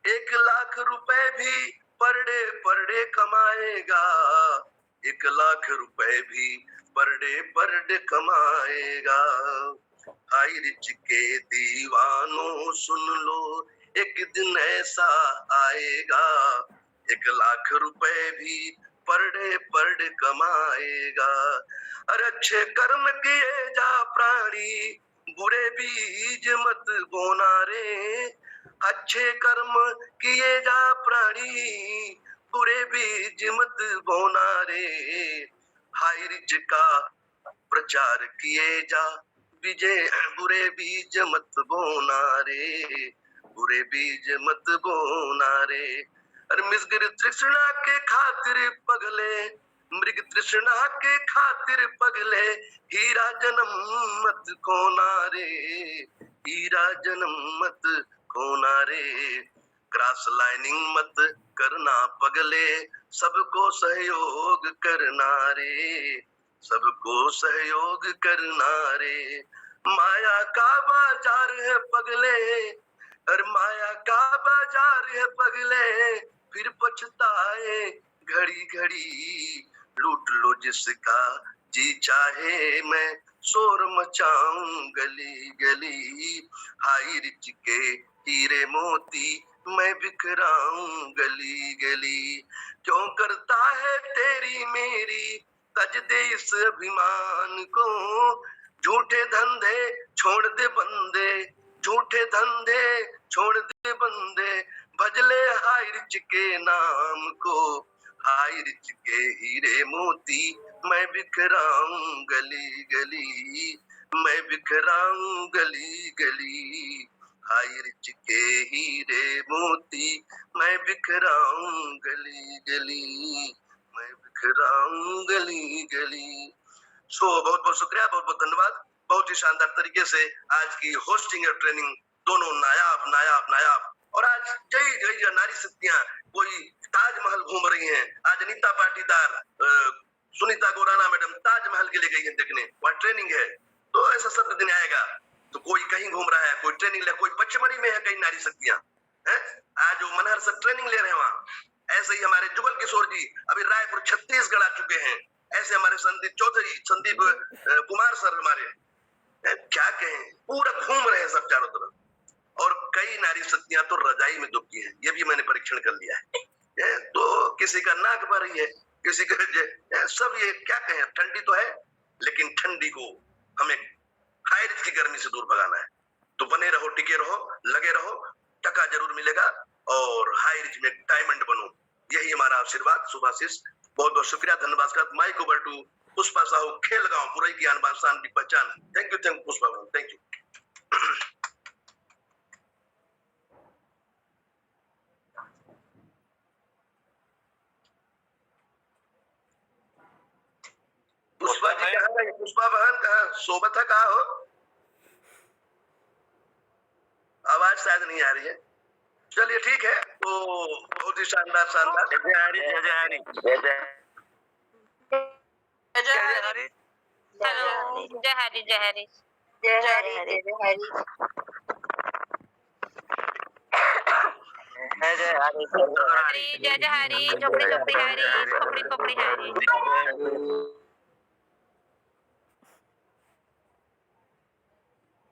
1 लाख रुपए भी पर डे कमाएगा, 1 लाख रुपए भी पर डे कमाएगा। हाई रिच के दीवानों सुन लो, एक दिन ऐसा आएगा, 1 लाख रुपए भी पर डे कमाएगा। अरे अच्छे कर्म किए जा प्राणी, बुरे बीज मत बोना रे। अच्छे कर्म किए जा प्राणी, बुरे बीज मत बोना रे। हाई रिच का प्रचार किए जा, विजय बुरे बीज मत बोना रे, बुरे बीज मत बोना रे। अरे मिसगिर तृष्णा के खातिर पगले, मृग तृष्णा के खातिर पगले, हीरा जन्म मत खोना रे, हीरा जन्म मत खोना रे। क्रॉस लाइनिंग मत करना पगले, सबको सहयोग करना रे, सबको सहयोग करना रे। माया का बाजार है पगले, अरे माया का बाजार है पगले, फिर पछताए घड़ी घड़ी। लूट लो जिसका जी चाहे, मैं शोर मचाऊं गली गली। हाई रिच के हीरे मोती मैं बिखराऊं गली गली। क्यों करता है तेरी मेरी तज दे इस अभिमान को, झूठे धंधे छोड़ दे बंदे, झूठे धंधे छोड़ दे बंदे। भजले हाई रिच के नाम को, हाई रिच के हीरे मोती मैं बिखराऊं गली गली, मैं बिखराऊं गली गली। हाई रिच के हीरे मोती मैं बिखराऊं गली गली, मैं बिखराऊं गली गली। सो बहुत बहुत शुक्रिया, बहुत बहुत धन्यवाद। बहुत ही शानदार तरीके से आज की होस्टिंग और ट्रेनिंग दोनों नायाब नायाब नायाब। और आज जय जय नारी शक्तियां, कोई ताजमहल घूम रही हैं। आज अनीता पाटीदार, सुनीता गोराना मैडम ताजमहल के लिए गई है देखने, वहाँ ट्रेनिंग है। तो ऐसा शब्द दिन आएगा तो कोई कहीं घूम रहा है, कोई ट्रेनिंग ले, कोई पचमढ़ी में है कहीं नारी शक्तियां है, आज वो मनहर से ट्रेनिंग ले रहे हैं वहाँ। ऐसे ही हमारे जुगल किशोर जी अभी रायपुर छत्तीसगढ़ आ चुके हैं। ऐसे हमारे संदीप चौधरी, संदीप कुमार सर हमारे, क्या कहें, पूरा घूम रहे हैं सब चारों तरफ। और कई नारी शक्तियां तो रजाई में दुबकी हैं, ये भी मैंने परीक्षण कर लिया है। तो किसी का नाक भर रही है, किसी का सब, ये क्या कहें, ठंडी तो है लेकिन ठंडी को हमें हाई रिच की गर्मी से दूर भगाना है। तो बने रहो, टिके रहो, लगे रहो, टका जरूर मिलेगा और हाई रिच में डायमंड बनो, यही हमारा आशीर्वाद, शुभाशीष। बहुत बहुत शुक्रिया, धन्यवाद। Mike over to Pushpa Sahu, खेल गांव पुरई की आन बान शान की पहचान। Thank you Pushpa, thank you. Pushpa ji कहाँ गई? पुष्पा बहन कहाँ? सोबत है, कहाँ हो? आवाज शायद नहीं आ रही है। चलिए ठीक है, तो बहुत ही शानदार शानदार। जय हरी, जय हरी, जय जय हेलो, जय हरी, जय हरी, जय हरी, जय हरी। जय हरी, हरी जय जय हरी, झोपड़ी झोपड़ी हरी, खोपड़ी खोपड़ी हरी।